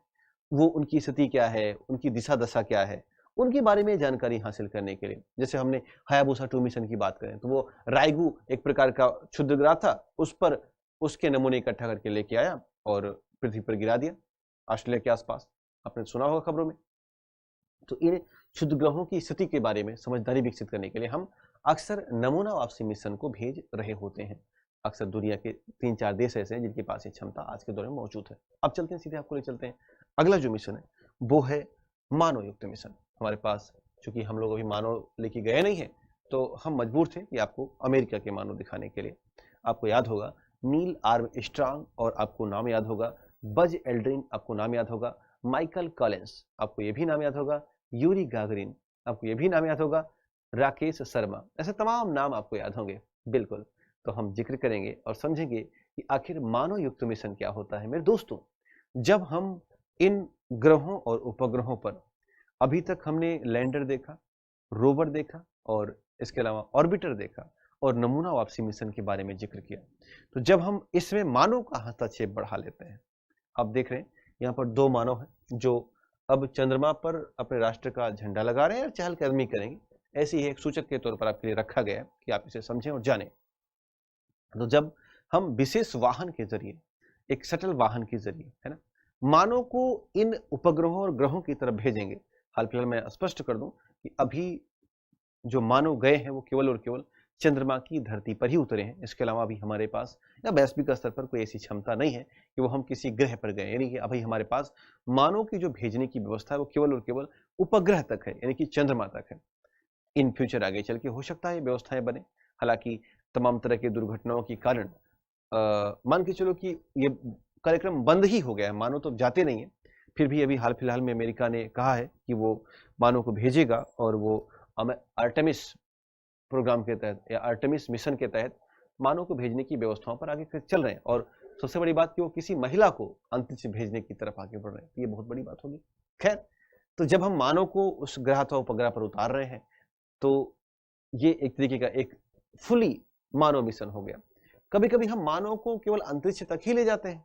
वो उनकी स्थिति क्या है, उनकी दिशा दशा क्या है, उनके बारे में जानकारी हासिल करने के लिए, जैसे हमने हायाबुसा 2 मिशन की बात करें तो वो रायगू एक प्रकार का क्षुद्रग्रह था, उस पर उसके नमूने इकट्ठा करके लेके आया और पृथ्वी पर गिरा दिया, ऑस्ट्रेलिया के आसपास, आपने सुना होगा खबरों में। तो इन क्षुद्र ग्रहों की स्थिति के बारे में समझदारी विकसित करने के लिए हम अक्सर नमूना वापसी मिशन को भेज रहे होते हैं। अक्सर दुनिया के 3-4 देश ऐसे हैं जिनके पास ये क्षमता आज के दौर में मौजूद है। अब चलते हैं, सीधे आपको ले चलते हैं। अगला जो मिशन है वो है मानव युक्त मिशन। हमारे पास चूंकि हम लोग अभी मानव लेके गए नहीं है, तो हम मजबूर थे कि आपको अमेरिका के मानव दिखाने के लिए। आपको याद होगा नील आर्मस्ट्रांग, और आपको नाम याद होगा बज एल्ड्रिन, आपको नाम याद होगा माइकल कॉलिंस, आपको ये भी नाम याद होगा यूरी गागरिन, आपको ये भी नाम याद होगा राकेश शर्मा, ऐसे तमाम नाम आपको याद होंगे। बिल्कुल, तो हम जिक्र करेंगे और समझेंगे कि आखिर मानव युक्त मिशन क्या होता है। मेरे दोस्तों, जब हम इन ग्रहों और उपग्रहों पर, अभी तक हमने लैंडर देखा, रोवर देखा, और इसके अलावा ऑर्बिटर देखा, और नमूना वापसी मिशन के बारे में जिक्र किया, तो जब हम इसमें मानव का हस्तक्षेप बढ़ा लेते हैं, आप देख रहे हैं यहाँ पर 2 मानव हैं जो अब चंद्रमा पर अपने राष्ट्र का झंडा लगा रहे हैं और चहलकदमी करेंगे। ऐसे ही एक सूचक के तौर पर आपके लिए रखा गया है कि आप इसे समझें और जानें। तो जब हम विशेष वाहन के जरिए, एक शटल वाहन के जरिए, है ना, मानव को इन उपग्रहों और ग्रहों की तरफ भेजेंगे। हाल फिलहाल मैं स्पष्ट कर दूं कि अभी जो मानव गए हैं वो केवल और केवल चंद्रमा की धरती पर ही उतरे हैं। इसके अलावा अभी हमारे पास या वैश्विक स्तर पर कोई ऐसी क्षमता नहीं है कि वो हम किसी ग्रह पर गए, यानी कि अभी हमारे पास मानव की जो भेजने की व्यवस्था है वो केवल और केवल उपग्रह तक है, यानी कि चंद्रमा तक है। इन फ्यूचर आगे चल के हो सकता है व्यवस्थाएं बने, हालांकि तमाम तरह की दुर्घटनाओं के कारण मान के चलो कि ये कार्यक्रम बंद ही हो गया है, मानव तो जाते नहीं है। फिर भी अभी हाल फिलहाल में अमेरिका ने कहा है कि वो मानव को भेजेगा, और वो आर्टेमिस प्रोग्राम के तहत या आर्टेमिस मिशन के तहत मानव को भेजने की व्यवस्थाओं पर आगे चल रहे हैं। और सबसे बड़ी बात कि वो किसी महिला को अंतरिक्ष भेजने की तरफ आगे बढ़ रहे हैं, ये बहुत बड़ी बात होगी। खैर, तो जब हम मानव को उस ग्रह अथवा उपग्रह पर उतार रहे हैं तो ये एक तरीके का एक फुली मानव मिशन हो गया। कभी कभी हम मानव को केवल अंतरिक्ष तक ही ले जाते हैं,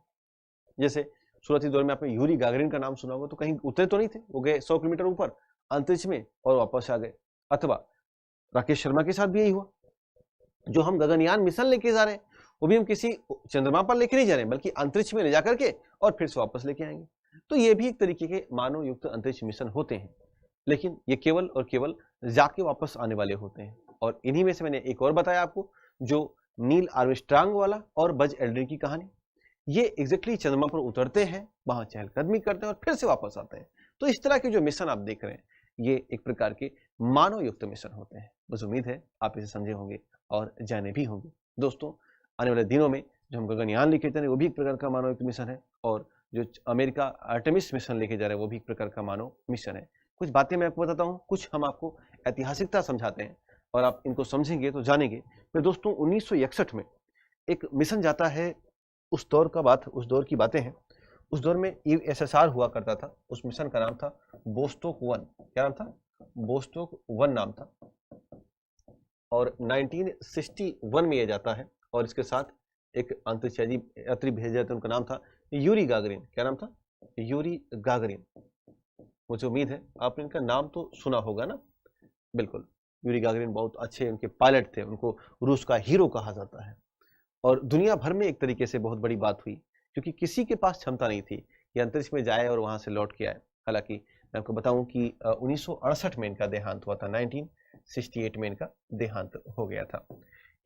जैसे शुरुआती दौर में आपने यूरी गागरिन का नाम सुना होगा, तो कहीं उतरे तो नहीं थे, वो गए 100 किलोमीटर ऊपर अंतरिक्ष में और वापस आ गए। अथवा राकेश शर्मा के साथ भी यही हुआ। जो हम गगनयान मिशन लेके जा रहे हैं वो भी हम किसी चंद्रमा पर लेके नहीं जा रहे हैं, बल्कि अंतरिक्ष में ले जाकर के और फिर से वापस लेके आएंगे। तो ये भी एक तरीके के मानव युक्त अंतरिक्ष मिशन होते हैं, लेकिन ये केवल और केवल जाके वापस आने वाले होते हैं। और इन्हीं में से मैंने एक और बताया आपको, जो नील आर्मस्ट्रांग वाला और बज एल्ड्रिन की कहानी, ये एग्जैक्टली चंद्रमा पर उतरते हैं, वहां चहलकदमी करते हैं और फिर से वापस आते हैं। तो इस तरह के जो मिशन आप देख रहे हैं ये एक प्रकार के मानव युक्त मिशन होते हैं। बस उम्मीद है आप इसे समझे होंगे और जाने भी होंगे। दोस्तों, आने वाले दिनों में जो हम गगनयान लेके जा रहे हैं वो भी एक प्रकार का मानव युक्त मिशन है, और जो अमेरिका आर्टेमिस मिशन लेके जा रहे हैं वो भी एक प्रकार का मानव मिशन है। कुछ बातें मैं आपको बताता हूँ, कुछ हम आपको ऐतिहासिकता समझाते हैं, और आप इनको समझेंगे तो जानेंगे। फिर दोस्तों 1961 में एक मिशन जाता है, उस दौर की बातें हैं। उस दौर में यूएसएसआर हुआ करता था, उस मिशन का नाम था बोस्टोक 1। क्या नाम था? बोस्टोक 1 नाम था। और 1961 में यह जाता है और इसके साथ एक अंतरिक्ष यात्री भेजे जाते हैं, उनका नाम था यूरी गागरिन। क्या नाम था? Yuri Gagarin. मुझे उम्मीद है आपने इनका नाम तो सुना होगा ना। बिल्कुल, यूरी गागरिन बहुत अच्छे उनके पायलट थे, उनको रूस का हीरो कहा जाता है। और दुनिया भर में एक तरीके से बहुत बड़ी बात हुई, क्योंकि किसी के पास क्षमता नहीं थी कि अंतरिक्ष में जाए और वहां से लौट के आए। हालांकि मैं आपको बताऊं कि 1968 में इनका देहांत हुआ था, 1968 में इनका देहांत हो गया था।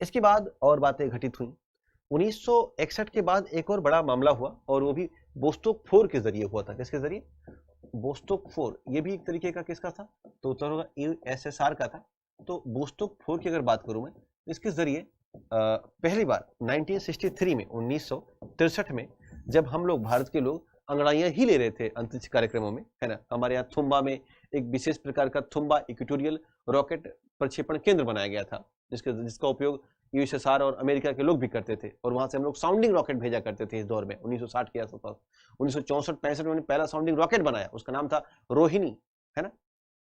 इसके बाद और बातें घटित हुई। 1961 के बाद एक और बड़ा मामला हुआ, और वो भी बोस्टोक 4 के जरिए हुआ था। किसके जरिए? बोस्टोक 4। ये भी एक तरीके का किसका था? तो उत्तर होगा यूएसएसआर का था। तो बोस्टोक 4 की अगर बात करूं मैं, इसके जरिए पहली बार 1963 में 1963 में जब हम लोग भारत के लोग अंगड़ाइयां ही ले रहे थे अंतरिक्ष कार्यक्रमों में, है ना। हमारे यहाँ थुम्बा में एक विशेष प्रकार का थुम्बा इक्वेटोरियल रॉकेट प्रक्षेपण केंद्र बनाया गया था, जिसका उपयोग यूएसएसआर और अमेरिका के लोग भी करते थे, और वहां से हम लोग साउंडिंग रॉकेट भेजा करते थे इस दौर में 1960 के आसपास। 1964-65 में पहला साउंडिंग रॉकेट बनाया, उसका नाम था रोहिणी, है ना।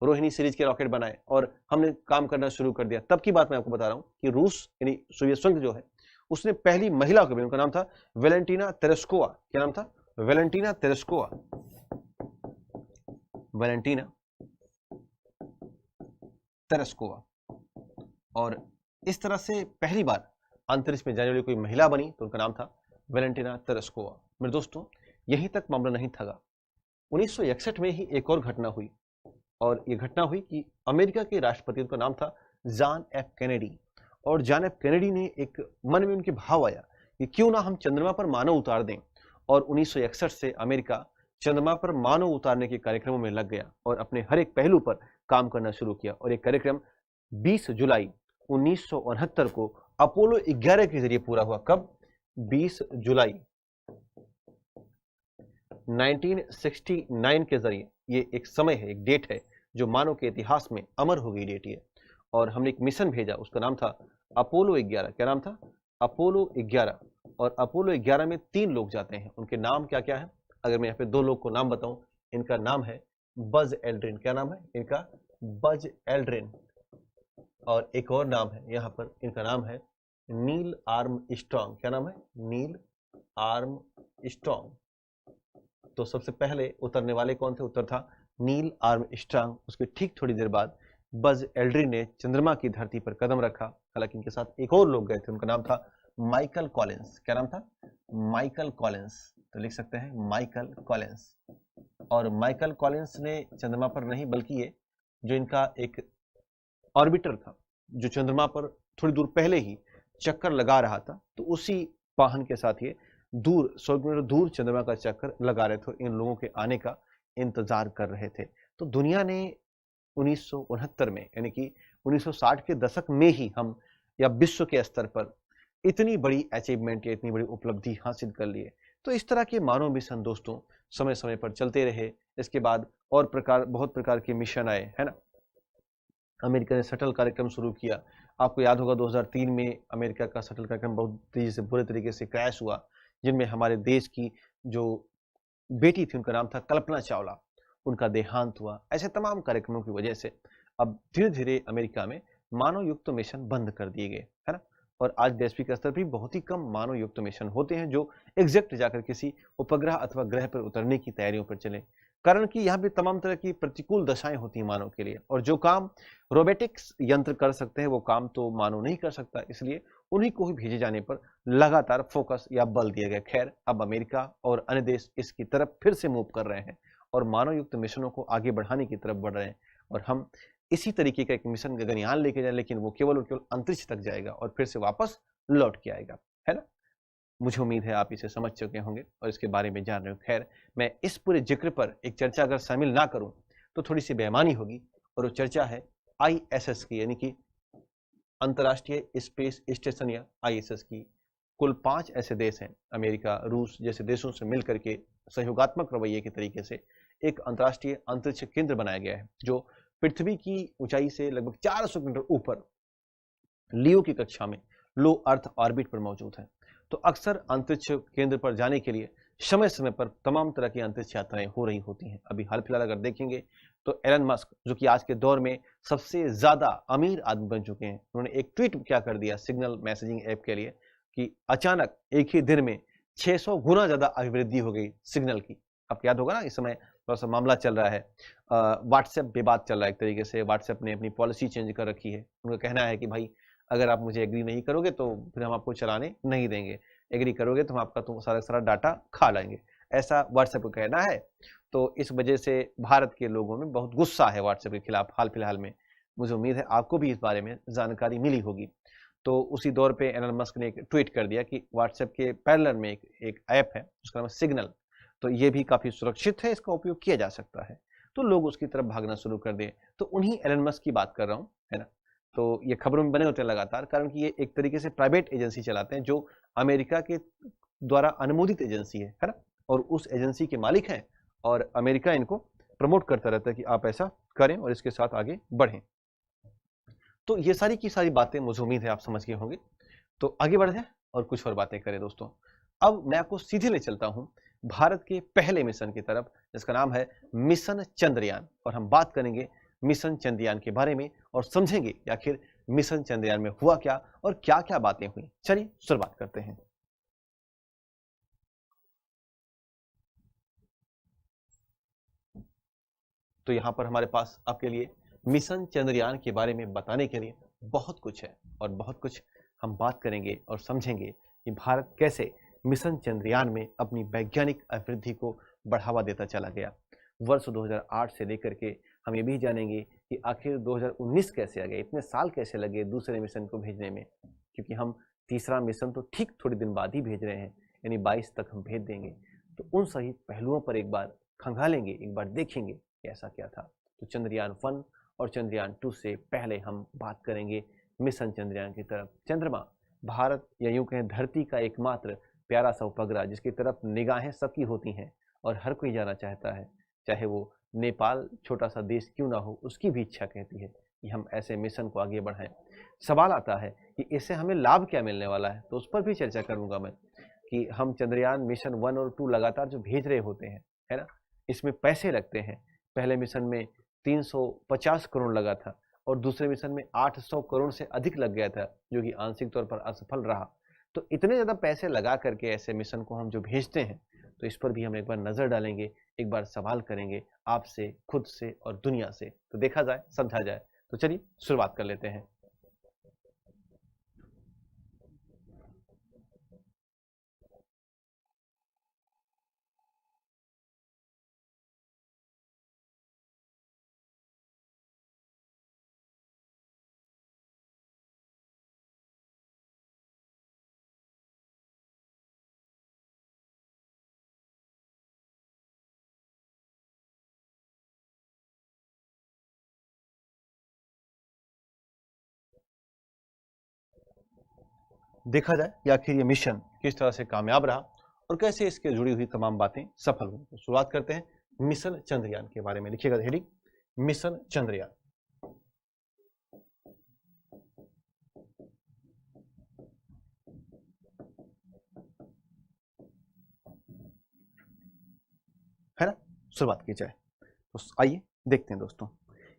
रोहिणी सीरीज के रॉकेट बनाए और हमने काम करना शुरू कर दिया। तब की बात मैं आपको बता रहा हूँ कि रूस यानी सोवियत संघ जो है, उसने पहली महिला को भी, उनका नाम था वेलेंटीना तेरेस्कोवा। क्या नाम था? Valentina Tereshkova. Valentina Tereshkova. और इस तरह से पहली बार अंतरिक्ष में जाने वाली कोई महिला बनी, तो उनका नाम था वेलेंटीना तेरेस्कोवा। मेरे दोस्तों, यहीं तक मामला नहीं थका। 1961 में ही एक और घटना हुई, और ये घटना हुई कि अमेरिका के राष्ट्रपति, उनका नाम था जॉन एफ कैनेडी। और जॉन एफ कैनेडी ने एक मन में उनके भाव आया कि क्यों ना हम चंद्रमा पर मानव उतार दें। और 1961 से अमेरिका चंद्रमा पर मानव उतारने के कार्यक्रमों में लग गया और अपने हर एक पहलू पर काम करना शुरू किया। और एक कार्यक्रम 20 जुलाई 1969 को अपोलो 11 के जरिए पूरा हुआ। कब? 20 जुलाई 1969 के जरिए। ये एक समय है, एक डेट है जो मानव के इतिहास में अमर हो गई डेट ये। और हमने एक मिशन भेजा, उसका नाम था अपोलो 11। क्या नाम था? अपोलो 11। और अपोलो 11 में 3 लोग जाते हैं, उनके नाम क्या क्या है? अगर मैं यहाँ पे 2 लोग को नाम बताऊं, इनका नाम है बज एल्ड्रिन। क्या नाम है इनका? Buzz Aldrin. और एक और नाम है यहाँ पर, इनका नाम है नील आर्मस्ट्रांग। क्या नाम है? Neil Armstrong. तो सबसे पहले उतरने वाले कौन थे? उत्तर था नील आर्मस्ट्रांग। उसके ठीक थोड़ी देर बाद बज एल्ड्रिन ने चंद्रमा की धरती पर कदम रखा। हालांकि इनके साथ एक और लोग गए थे, उनका नाम था माइकल कॉलिंस। क्या नाम था? Michael Collins. तो लिख सकते हैं माइकल कॉलिंस। और माइकल कॉलिंस ने चंद्रमा पर नहीं, बल्कि ये जो इनका एक ऑर्बिटर था, जो चंद्रमा पर थोड़ी दूर पहले ही चक्कर लगा रहा था, तो उसी वाहन के साथ ये दूर 100 किलोमीटर दूर चंद्रमा का चक्कर लगा रहे थे, इन लोगों के आने का इंतजार कर रहे थे। तो दुनिया ने 1969 में, यानी कि 1960 के दशक में ही हम या विश्व के स्तर पर इतनी बड़ी अचीवमेंट या इतनी बड़ी उपलब्धि हासिल कर लिए। तो इस तरह के मानव मिशन दोस्तों समय समय पर चलते रहे। इसके बाद और बहुत प्रकार के मिशन आए, है ना। अमेरिका ने शटल कार्यक्रम शुरू किया। आपको याद होगा 2003 में अमेरिका का शटल कार्यक्रम बहुत तेजी से बुरे तरीके से क्रैश हुआ, जिनमें हमारे देश की जो बेटी थी, उनका नाम था कल्पना चावला, उनका देहांत हुआ। ऐसे तमाम कार्यक्रमों की वजह से अब धीरे धीरे अमेरिका में मानव युक्त मिशन बंद कर दिए गए, है ना। और आज वैश्विक स्तर पर बहुत ही कम मानव युक्त मिशन होते हैं जो एग्जैक्ट जाकर किसी उपग्रह अथवा ग्रह पर उतरने की तैयारियों पर चले। कारण कि यहाँ पे तमाम तरह की प्रतिकूल दशाएं होती हैं मानव के लिए, और जो काम रोबोटिक्स यंत्र कर सकते हैं वो काम तो मानव नहीं कर सकता, इसलिए उन्हीं को ही भेजे जाने पर लगातार फोकस या बल दिया गया। खैर, अब अमेरिका और अन्य देश इसकी तरफ फिर से मूव कर रहे हैं और मानव युक्त मिशनों को आगे बढ़ाने की तरफ बढ़ रहे हैं। और हम इसी तरीके का एक मिशन गगनयान लेके जाए, लेकिन वो केवल और केवल अंतरिक्ष तक जाएगा और फिर से वापस लौट के आएगा, है ना। मुझे उम्मीद है आप इसे समझ चुके होंगे और इसके बारे में जान रहे हो। खैर, मैं इस पूरे जिक्र पर एक चर्चा अगर शामिल ना करूं तो थोड़ी सी बेईमानी होगी, और वो चर्चा है ISS की, यानी कि अंतर्राष्ट्रीय स्पेस स्टेशन या ISS की। कुल 5 ऐसे देश हैं, अमेरिका, रूस जैसे देशों से मिलकर के सहयोगात्मक रवैये के तरीके से एक अंतर्राष्ट्रीय अंतरिक्ष केंद्र बनाया गया है, जो पृथ्वी की ऊंचाई से लगभग 400 किलोमीटर ऊपर लियो की कक्षा में लो अर्थ ऑर्बिट पर मौजूद है। तो अक्सर अंतरिक्ष केंद्र पर जाने के लिए समय समय पर तमाम तरह की अंतरिक्ष यात्राएं हो रही होती हैं। अभी हाल फिलहाल अगर देखेंगे तो एलन मस्क, जो कि आज के दौर में सबसे ज्यादा अमीर आदमी बन चुके हैं, उन्होंने एक ट्वीट क्या कर दिया सिग्नल मैसेजिंग ऐप के लिए कि अचानक एक ही दिन में 600 गुना ज्यादा अभिवृद्धि हो गई सिग्नल की। आपको याद होगा ना, इस समय थोड़ा सा मामला चल रहा है, व्हाट्सएप विवाद चल रहा है। एक तरीके से व्हाट्सएप ने अपनी पॉलिसी चेंज कर रखी है। उनका कहना है कि भाई अगर आप मुझे एग्री नहीं करोगे तो फिर हम आपको चलाने नहीं देंगे, एग्री करोगे तो हम आपका तो सारा सारा डाटा खा लेंगे, ऐसा व्हाट्सएप का कहना है। तो इस वजह से भारत के लोगों में बहुत गुस्सा है व्हाट्सएप के खिलाफ हाल फिलहाल में। मुझे उम्मीद है आपको भी इस बारे में जानकारी मिली होगी। तो उसी दौर पे एलन मस्क ने एक ट्वीट कर दिया कि व्हाट्सएप के पैरेलल में एक ऐप है, उसका नाम है सिग्नल, तो ये भी काफी सुरक्षित है, इसका उपयोग किया जा सकता है। तो लोग उसकी तरफ भागना शुरू कर दिए। तो उन्हीं एलन मस्क की बात कर रहा हूँ, है ना। तो ये खबरों में बने होते हैं लगातार, कारण कि ये एक तरीके से प्राइवेट एजेंसी चलाते हैं जो अमेरिका के द्वारा अनुमोदित एजेंसी है ना, और उस एजेंसी के मालिक हैं, और अमेरिका इनको प्रमोट करता रहता है कि आप ऐसा करें और इसके साथ आगे बढ़ें। तो ये सारी की सारी बातें मुझे उम्मीद है आप समझ गए होंगे। तो आगे बढ़ जाए और कुछ और बातें करें दोस्तों। अब मैं आपको सीधे ले चलता हूं भारत के पहले मिशन की तरफ, जिसका नाम है मिशन चंद्रयान, और हम बात करेंगे मिशन चंद्रयान के बारे में और समझेंगे कि आखिर मिशन चंद्रयान में हुआ क्या और क्या क्या बातें हुई। चलिए शुरुआत करते हैं। तो यहां पर हमारे पास आपके लिए मिशन चंद्रयान के बारे में बताने के लिए बहुत कुछ है, और बहुत कुछ हम बात करेंगे और समझेंगे कि भारत कैसे मिशन चंद्रयान में अपनी वैज्ञानिक अभिवृद्धि को बढ़ावा देता चला गया। वर्ष 2008 से लेकर के हम ये भी जानेंगे कि आखिर 2019 कैसे आ गया, इतने साल कैसे लगे दूसरे मिशन को भेजने में, क्योंकि हम तीसरा मिशन तो ठीक थोड़ी दिन बाद ही भेज रहे हैं, यानी 22 तक हम भेज देंगे। तो उन सही पहलुओं पर एक बार खंगालेंगे, एक बार देखेंगे कि ऐसा क्या था। तो चंद्रयान 1 और चंद्रयान 2 से पहले हम बात करेंगे मिशन चंद्रयान की तरफ। चंद्रमा भारत या यूं कहें धरती का एकमात्र प्यारा सा उपग्रह, जिसकी तरफ निगाहें सबकी होती हैं और हर कोई जाना चाहता है, चाहे वो नेपाल छोटा सा देश क्यों ना हो, उसकी भी इच्छा कहती है कि हम ऐसे मिशन को आगे बढ़ाएं। सवाल आता है कि इससे हमें लाभ क्या मिलने वाला है, तो उस पर भी चर्चा करूंगा मैं कि हम चंद्रयान मिशन 1 और 2 लगातार जो भेज रहे होते हैं, है ना, इसमें पैसे लगते हैं। पहले मिशन में 350 करोड़ लगा था और दूसरे मिशन में 800 करोड़ से अधिक लग गया था, जो कि आंशिक तौर पर असफल रहा। तो इतने ज्यादा पैसे लगा करके ऐसे मिशन को हम जो भेजते हैं, तो इस पर भी हम एक बार नजर डालेंगे, एक बार सवाल करेंगे आपसे, खुद से और दुनिया से, तो देखा जाए समझा जाए। तो चलिए शुरुआत कर लेते हैं। देखा जाए कि आखिर ये मिशन किस तरह से कामयाब रहा और कैसे इसके जुड़ी हुई तमाम बातें सफल हुई। तो शुरुआत करते हैं मिशन चंद्रयान के बारे में। लिखिएगा हेडिंग, मिशन चंद्रयान। है ना, शुरुआत की जाए। तो आइए देखते हैं दोस्तों।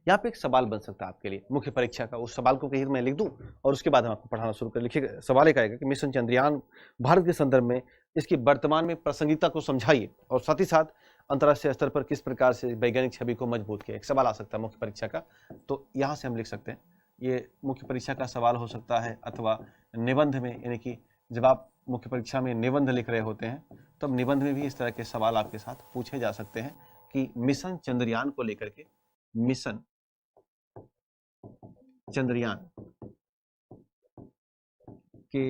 यहाँ पे एक सवाल बन सकता है आपके लिए मुख्य परीक्षा का, उस सवाल को कहीं मैं लिख दूं और उसके बाद हम आपको पढ़ाना शुरू कर। लिखिए, सवाल एक आएगा कि मिशन चंद्रयान भारत के संदर्भ में इसकी वर्तमान में प्रासंगिकता को समझाइए और साथ ही साथ अंतर्राष्ट्रीय स्तर पर किस प्रकार से वैज्ञानिक छवि को मजबूत किया। एक सवाल आ सकता है मुख्य परीक्षा का, तो यहाँ से हम लिख सकते हैं। ये मुख्य परीक्षा का सवाल हो सकता है, अथवा निबंध में, यानी कि जब आप मुख्य परीक्षा में निबंध लिख रहे होते हैं तब निबंध में भी इस तरह के सवाल आपके साथ पूछे जा सकते हैं कि मिशन चंद्रयान को लेकर के, मिशन चंद्रयान के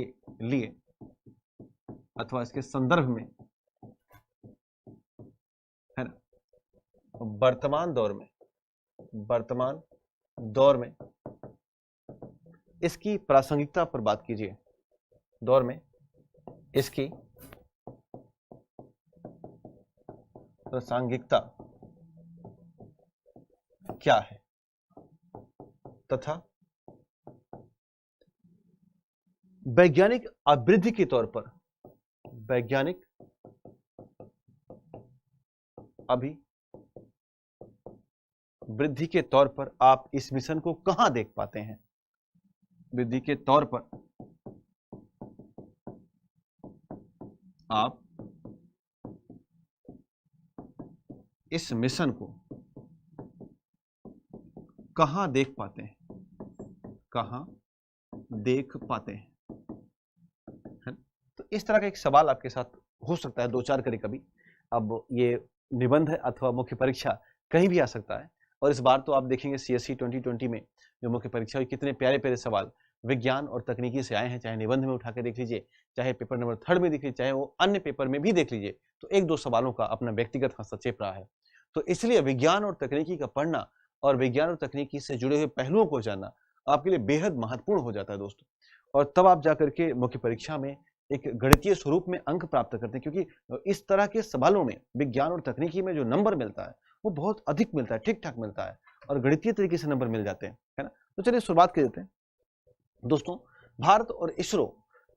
लिए अथवा इसके संदर्भ में, है ना, वर्तमान दौर में इसकी प्रासंगिकता पर बात कीजिए। दौर में इसकी प्रासंगिकता क्या है तथा वैज्ञानिक अभिवृद्धि के तौर पर, वैज्ञानिक अभिवृद्धि के तौर पर आप इस मिशन को कहां देख पाते हैं? वृद्धि के तौर पर आप इस मिशन को कहां देख पाते हैं? कहां देख पाते हैं? है? तो इस तरह का एक सवाल आपके साथ हो सकता है, दो चार कभी कभी। अब ये निबंध है अथवा मुख्य परीक्षा कहीं भी आ सकता है, और इस बार तो आप देखेंगे CSE 2020 में जो मुख्य परीक्षा हुई, कितने प्यारे प्यारे सवाल विज्ञान और तकनीकी से आए हैं। चाहे निबंध में उठा के देख लीजिए, चाहे पेपर नंबर 3 में देख लीजिए, चाहे वो अन्य पेपर में भी देख लीजिए, तो एक दो सवालों का अपना व्यक्तिगत हस्तक्षेप रहा है। तो इसलिए विज्ञान और तकनीकी का पढ़ना और विज्ञान और तकनीकी से जुड़े हुए पहलुओं को जानना आपके लिए बेहद महत्वपूर्ण हो जाता है दोस्तों। और तब आप जाकर के मुख्य परीक्षा में एक गणितीय स्वरूप में अंक प्राप्त करते हैं, क्योंकि इस तरह के सवालों में विज्ञान और तकनीकी में जो नंबर मिलता है वो बहुत अधिक मिलता है, ठीक ठाक मिलता है, और गणितीय तरीके से नंबर मिल जाते हैं, है ना। तो चलिए शुरुआत कर देते हैं दोस्तों। भारत और इसरो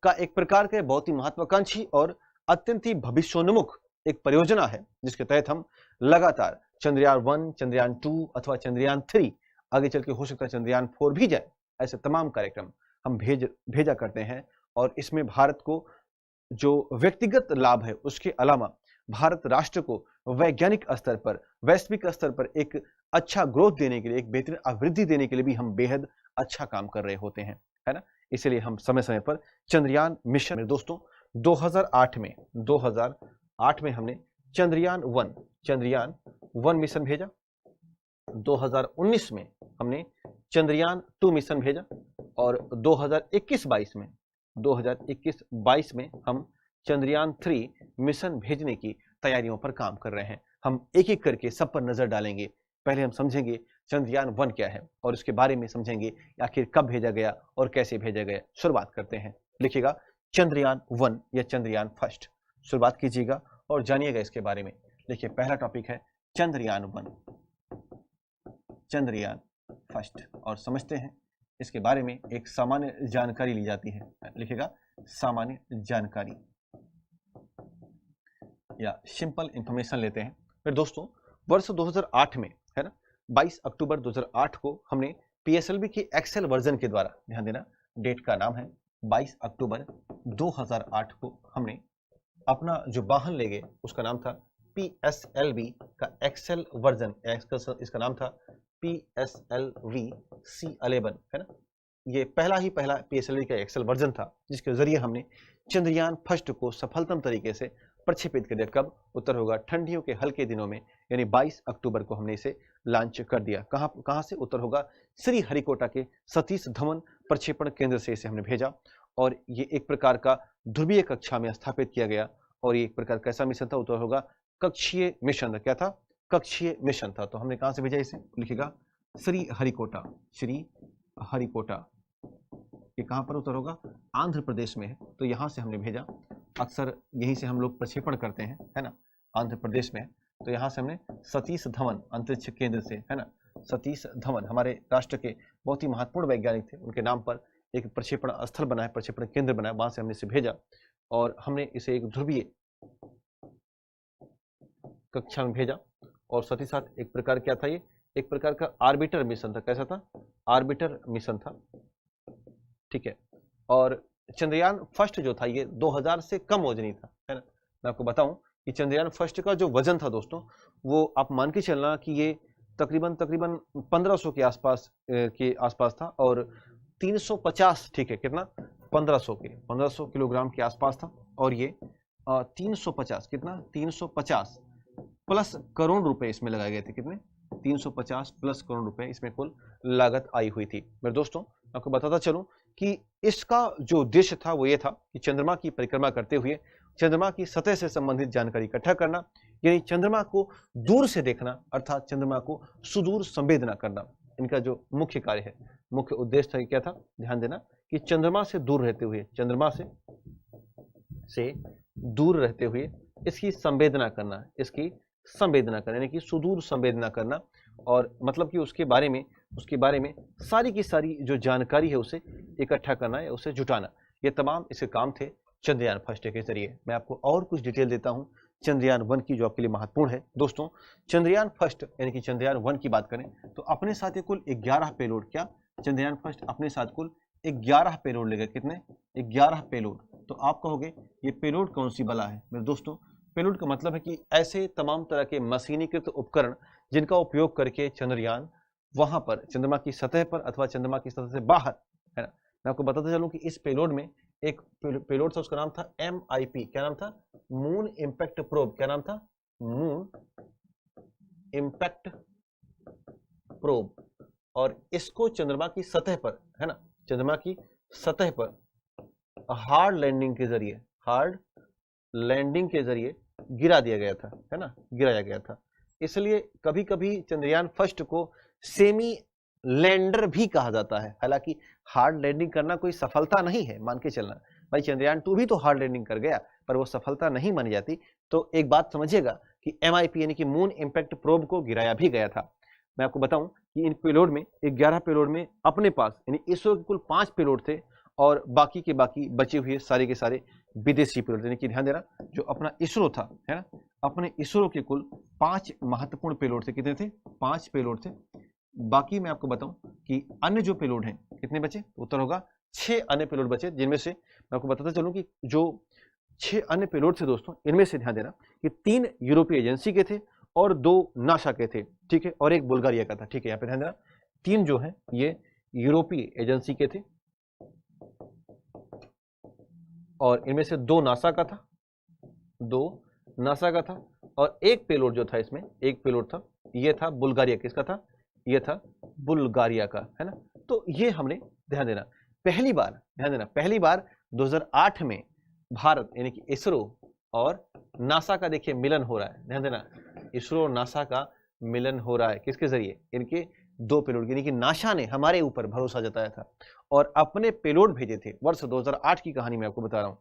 का एक प्रकार का बहुत ही महत्वाकांक्षी और अत्यंत ही भविष्योन्मुख एक परियोजना है, जिसके तहत हम लगातार चंद्रयान 1, चंद्रयान 2 अथवा चंद्रयान 3, आगे चल के हो सकता है चंद्रयान 4 भी जाए, ऐसे तमाम कार्यक्रम हम भेजा करते हैं। और इसमें भारत को जो व्यक्तिगत लाभ है उसके अलावा भारत राष्ट्र को वैज्ञानिक स्तर पर, वैश्विक स्तर पर एक अच्छा ग्रोथ देने के लिए, एक बेहतर अभिवृद्धि देने के लिए भी हम बेहद अच्छा काम कर रहे होते हैं, है ना। इसलिए हम समय समय पर चंद्रयान मिशन में दोस्तों 2008 में हमने चंद्रयान 1 मिशन भेजा। 2019 में हमने चंद्रयान 2 मिशन भेजा, और 2021-22 में हम चंद्रयान 3 मिशन भेजने की तैयारियों पर काम कर रहे हैं। हम एक एक करके सब पर नजर डालेंगे। पहले हम समझेंगे चंद्रयान 1 क्या है, और उसके बारे में समझेंगे आखिर कब भेजा गया और कैसे भेजा गया। शुरुआत करते हैं, लिखिएगा चंद्रयान 1 या चंद्रयान फर्स्ट, शुरुआत कीजिएगा और जानिएगा इसके बारे में। देखिए पहला टॉपिक है चंद्रयान 1, चंद्रयान फर्स्ट, और समझते हैं इसके बारे में। एक सामान्य जानकारी ली जाती है, लिखिएगा सामान्य जानकारी या सिंपल इंफॉर्मेशन लेते हैं। फिर दोस्तों वर्ष 2008 में, है ना, 22 अक्टूबर 2008 को हमने PSLV की एक्सेल वर्जन के द्वारा, ध्यान देना डेट का नाम है 22 अक्टूबर 2008 को हमने अपना जो वाहन ले गए उसका नाम था PSLV का एक्सेल वर्जन, इसका नाम था PSLV C11, है ना। ये पहला PSLV का एक्सेल वर्जन था, जिसके जरिए हमने चंद्रयान फर्स्ट को सफलतम तरीके से प्रक्षेपित कर दिया। कब? उत्तर होगा ठंडियों के हल्के दिनों में, यानी 22 अक्टूबर को हमने इसे लॉन्च कर दिया। कहां से? उत्तर होगा श्री हरिकोटा के सतीश धवन प्रक्षेपण केंद्र से इसे हमने भेजा, और ये एक प्रकार का ध्रुवीय कक्षा में स्थापित किया गया। और ये एक प्रकार कैसा मिशन था? उत्तर होगा कक्षीय मिशन। क्या था? कक्षीय मिशन था। तो हमने कहां से भेजा इसे? लिखिएगा श्री हरिकोटा। श्री हरिकोटा ये कहां पर? उत्तर होगा आंध्र प्रदेश में है, तो यहां से हमने भेजा। अक्सर यहीं से हम लोग प्रक्षेपण करते हैं, है ना, आंध्र प्रदेश में है। तो यहां से हमने सतीश धवन अंतरिक्ष केंद्र से, है ना, सतीश धवन हमारे राष्ट्र के बहुत ही महत्वपूर्ण वैज्ञानिक थे, उनके नाम पर एक प्रक्षेपण स्थल बना है, प्रक्षेपण केंद्र बना है, वहां से हमने इसे भेजा और हमने इसे एक ध्रुवीय कक्षा में भेजा। और साथ ही साथ एक प्रकार क्या था? ये एक प्रकार का आर्बिटर मिशन था। कैसा था? आर्बिटर मिशन था, ठीक है। और चंद्रयान फर्स्ट जो था ये 2000 से कम वजनी था, है ना। मैं आपको बताऊं कि चंद्रयान फर्स्ट का जो वजन था दोस्तों, वो आप मान के चलना कि ये तकरीबन 1500 के आसपास था, और 350, ठीक है, कितना? 1500 किलोग्राम के आसपास था। और ये 350, कितना? 350 प्लस करोड़ रुपए इसमें लगाए गए थे। कितने? 350 प्लस करोड़ रुपए इसमें कुल लागत आई हुई थी। मेरे दोस्तों आपको बताता चलूं कि इसका जो उद्देश्य था वो ये था कि चंद्रमा की परिक्रमा करते हुए चंद्रमा की सतह से संबंधित जानकारी इकट्ठा करना, यानी चंद्रमा को दूर से देखना, अर्थात चंद्रमा को सुदूर संवेदना करना। इनका जो मुख्य कार्य है, मुख्य उद्देश्य था, क्या था? ध्यान देना कि चंद्रमा से दूर रहते हुए, चंद्रमा से दूर रहते हुए इसकी संवेदना करना, इसकी संवेदना करना, यानी कि सुदूर संवेदना करना। और मतलब कि उसके बारे में सारी की सारी जो जानकारी है उसे इकट्ठा करना है, उसे जुटाना। ये तमाम इसके काम थे चंद्रयान फर्स्ट के जरिए। मैं आपको और कुछ डिटेल देता हूं चंद्रयान 1 की, जो आपके लिए महत्वपूर्ण है। दोस्तों, चंद्रयान फर्स्ट यानी कि चंद्रयान 1 की बात करें तो अपने साथ ये कुल 11 पेलोड, क्या चंद्रयान फर्स्ट अपने साथ कुल 11 पेलोड लेगा। कितने? 11 पेलोड। तो आप कहोगे ये पेलोड कौन सी बला है? मेरे दोस्तों, पेलोड का मतलब है कि ऐसे तमाम तरह के मशीनीकृत उपकरण जिनका उपयोग करके चंद्रयान वहां पर चंद्रमा की सतह पर अथवा चंद्रमा की सतह से बाहर, है ना। मैं आपको बताता चलूं कि इस पेलोड में एक पेलोड था, उसका नाम था MIP। क्या नाम था? Moon impact probe. क्या नाम था? Moon impact probe. और इसको चंद्रमा की सतह पर, है ना, चंद्रमा की सतह पर हार्ड लैंडिंग के जरिए गिरा दिया गया था, है ना, गिराया गया था। इसलिए कभी कभी चंद्रयान फर्स्ट को सेमी लैंडर भी कहा जाता है। हालांकि हार्ड लैंडिंग करना कोई सफलता नहीं है, मान के चलना भाई। चंद्रयान 2 भी तो हार्ड लैंडिंग कर गया, पर वो सफलता नहीं मानी जाती। तो एक बात समझिएगा कि MIP यानी कि मून इंपैक्ट प्रोब को गिराया भी गया था। मैं आपको बताऊं कि इन पेलोड में 11 पेलोड में अपने पास यानी इसरो के कुल 5 पेलोड थे और बाकी के बाकी बचे हुए सारे के सारे विदेशी पेलोड। यानी कि ध्यान देना, जो अपना इसरो था, है ना, अपने इसरो के कुल 5 महत्वपूर्ण पेलोड थे। कितने थे? 5 पेलोड थे। बाकी मैं आपको बताऊं कि अन्य जो पेलोड हैं कितने बचे? उत्तर होगा 6 अन्य पेलोड बचे, जिनमें से मैं आपको बताता चलूं कि जो 6 अन्य पेलोड थे दोस्तों, इनमें से ध्यान देना कि 3 यूरोपीय एजेंसी के थे और 2 नासा के थे, ठीक है, और एक बुल्गारिया का था, ठीक है। यहाँ पे ध्यान देना, 3 जो है ये यूरोपीय एजेंसी के थे और इनमें से 2 नासा का था, 2 नासा का था, और एक पेलोड जो था इसमें, एक पेलोड था, ये था बुल्गारिया। किसका था? ये था बुल्गारिया का, है ना। तो ये हमने, ध्यान देना, पहली बार, ध्यान देना, पहली बार 2008 में भारत यानी कि इसरो और नासा का देखिए मिलन हो रहा है। ध्यान देना, इसरो और नासा का मिलन हो रहा है। किसके जरिए? इनके 2 पेलोड, यानी कि नासा ने हमारे ऊपर भरोसा जताया था और अपने पेलोड भेजे थे। वर्ष 2008 की कहानी मैं आपको बता रहा हूं।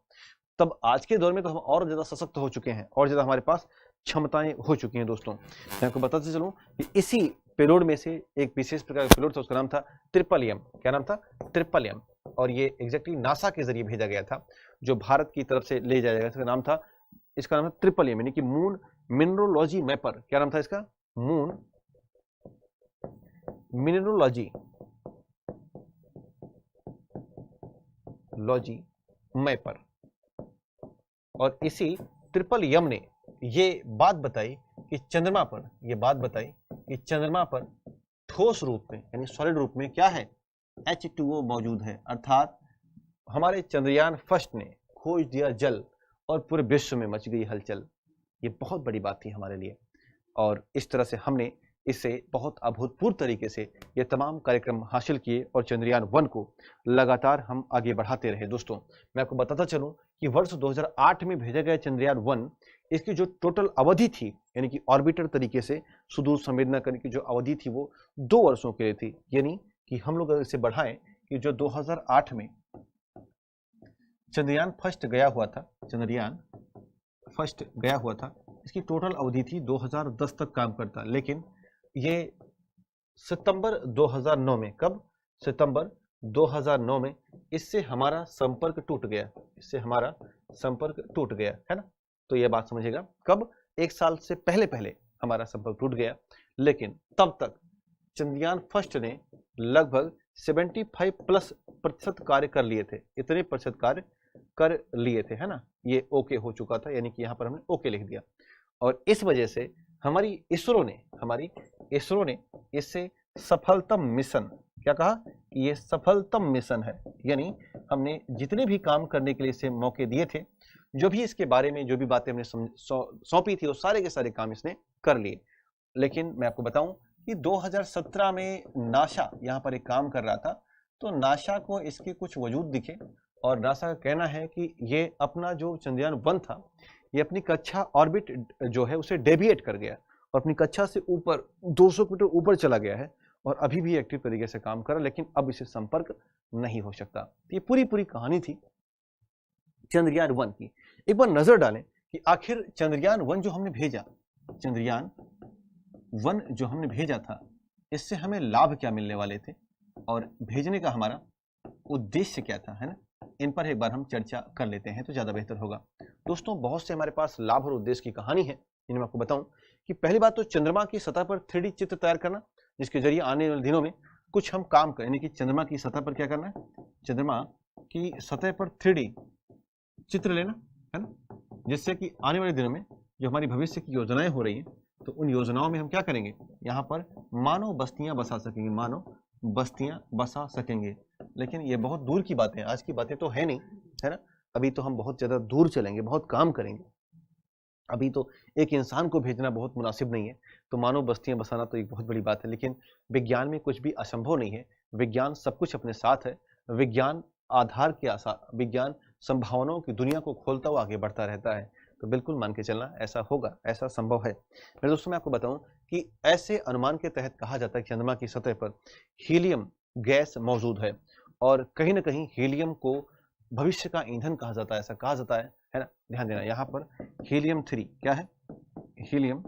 तब आज के दौर में तो हम और ज्यादा सशक्त हो चुके हैं और ज्यादा हमारे पास क्षमताएं हो चुकी हैं। दोस्तों, मैं आपको बताते चलूं कि इसी पेलोड में से एक विशेष प्रकार का पेलोड था, उसका नाम था ट्रिपल एम। क्या नाम था? Triple M. और ये एग्जैक्टली नासा के जरिए भेजा गया था, जो भारत की तरफ से ले जाया गया। इसका नाम था ट्रिपल एम, यानी कि मून मिनरोलॉजी मैपर। क्या नाम था इसका? Moon mineralogy mapper. और इसी ट्रिपल एम ने ये बात बताई कि चंद्रमा पर ठोस रूप में यानी सॉलिड रूप में क्या है? H2O मौजूद है। अर्थात हमारे चंद्रयान फर्स्ट ने खोज दिया जल और पूरे विश्व में मच गई हलचल। ये बहुत बड़ी बात थी हमारे लिए और इस तरह से हमने इससे बहुत अभूतपूर्व तरीके से ये तमाम कार्यक्रम हासिल किए और चंद्रयान 1 को लगातार हम आगे बढ़ाते रहे। दोस्तों, मैं आपको बताता चलूं कि वर्ष 2008 में भेजा गया चंद्रयान 1, इसकी जो टोटल अवधि थी यानी कि ऑर्बिटर तरीके से सुदूर संवेदना करने की जो अवधि थी वो 2 वर्षों के लिए थी। यानी कि हम लोग इसे बढ़ाएं कि जो 2008 में चंद्रयान फर्स्ट गया हुआ था, इसकी टोटल अवधि थी 2010 तक काम करता, लेकिन ये सितंबर 2009 में, कब? सितंबर 2009 में इससे हमारा संपर्क टूट गया, है ना। तो ये बात समझिएगा, कब? 1 साल से पहले हमारा संपर्क टूट गया, लेकिन तब तक चंद्रयान फर्स्ट ने लगभग 75+ कार्य कर लिए थे। इतने प्रतिशत कार्य कर लिए थे, है ना। ये ओके हो चुका था, यानी कि यहाँ पर हमने ओके लिख दिया और इस वजह से हमारी इसरो ने इससे सफलतम मिशन, क्या कहा कि ये सफलतम मिशन है। यानी हमने जितने भी काम करने के लिए इसे मौके दिए थे, जो भी इसके बारे में जो भी बातें हमने सौंपी थी, वो सारे के सारे काम इसने कर लिए। लेकिन मैं आपको बताऊं कि 2017 में नासा यहाँ पर एक काम कर रहा था, तो नासा को इसके कुछ वजूद दिखे और नासा का कहना है कि ये अपना जो चंद्रयान 1 था, ये अपनी कक्षा ऑर्बिट जो है उसे डेविएट कर गया और अपनी कक्षा से ऊपर 200 मीटर ऊपर चला गया है और अभी भी एक्टिव तरीके से काम कर रहा है, लेकिन अब इसे संपर्क नहीं हो सकता। तो ये पूरी कहानी थी चंद्रयान 1 की। एक बार नजर डालें कि आखिर चंद्रयान 1 जो हमने भेजा था, इससे हमें लाभ क्या मिलने वाले थे और भेजने का हमारा उद्देश्य क्या था, है ना। इन पर एक बार हम चर्चा कर लेते हैं तो ज़्यादा बेहतर होगा। दोस्तों, बहुत से हमारे पास लाभ और उद्देश्य की कहानी है, इन्हें मैं आपको बताऊं कि पहली बात तो चंद्रमा की सतह पर 3D चित्र तैयार करना, जिसके जरिए आने वाले दिनों में कुछ हम काम करें, यानी कि चंद्रमा की सतह पर क्या करना है, चंद्रमा की सतह पर 3D चित्र लेना है ना, जिससे कि आने वाले दिनों में जो हमारी भविष्य की योजनाएं हो रही हैं, तो उन योजनाओं में हम क्या करेंगे, यहाँ पर मानव बस्तियां बसा सकेंगे, मानव बस्तियां बसा सकेंगे। लेकिन ये बहुत दूर की बातें, आज की बातें तो है नहीं, है ना। अभी तो हम बहुत ज़्यादा दूर चलेंगे, बहुत काम करेंगे। अभी तो एक इंसान को भेजना बहुत मुनासिब नहीं है, तो मानव बस्तियां बसाना तो एक बहुत बड़ी बात है। लेकिन विज्ञान में कुछ भी असंभव नहीं है, विज्ञान सब कुछ अपने साथ है। विज्ञान आधार के विज्ञान संभावनाओं की दुनिया को खोलता हुआ आगे बढ़ता रहता है, तो बिल्कुल मान के चलना ऐसा होगा, ऐसा संभव है। मेरे दोस्तों, मैं आपको बताऊं कि ऐसे अनुमान के तहत कहा जाता है कि चंद्रमा की सतह पर हीलियम गैस मौजूद है, और कहीं ना कहीं हीलियम को भविष्य का ईंधन कहा जाता है, ऐसा कहा जाता है ना। ध्यान देना, यहाँ पर हीलियम 3 क्या है, हीलियम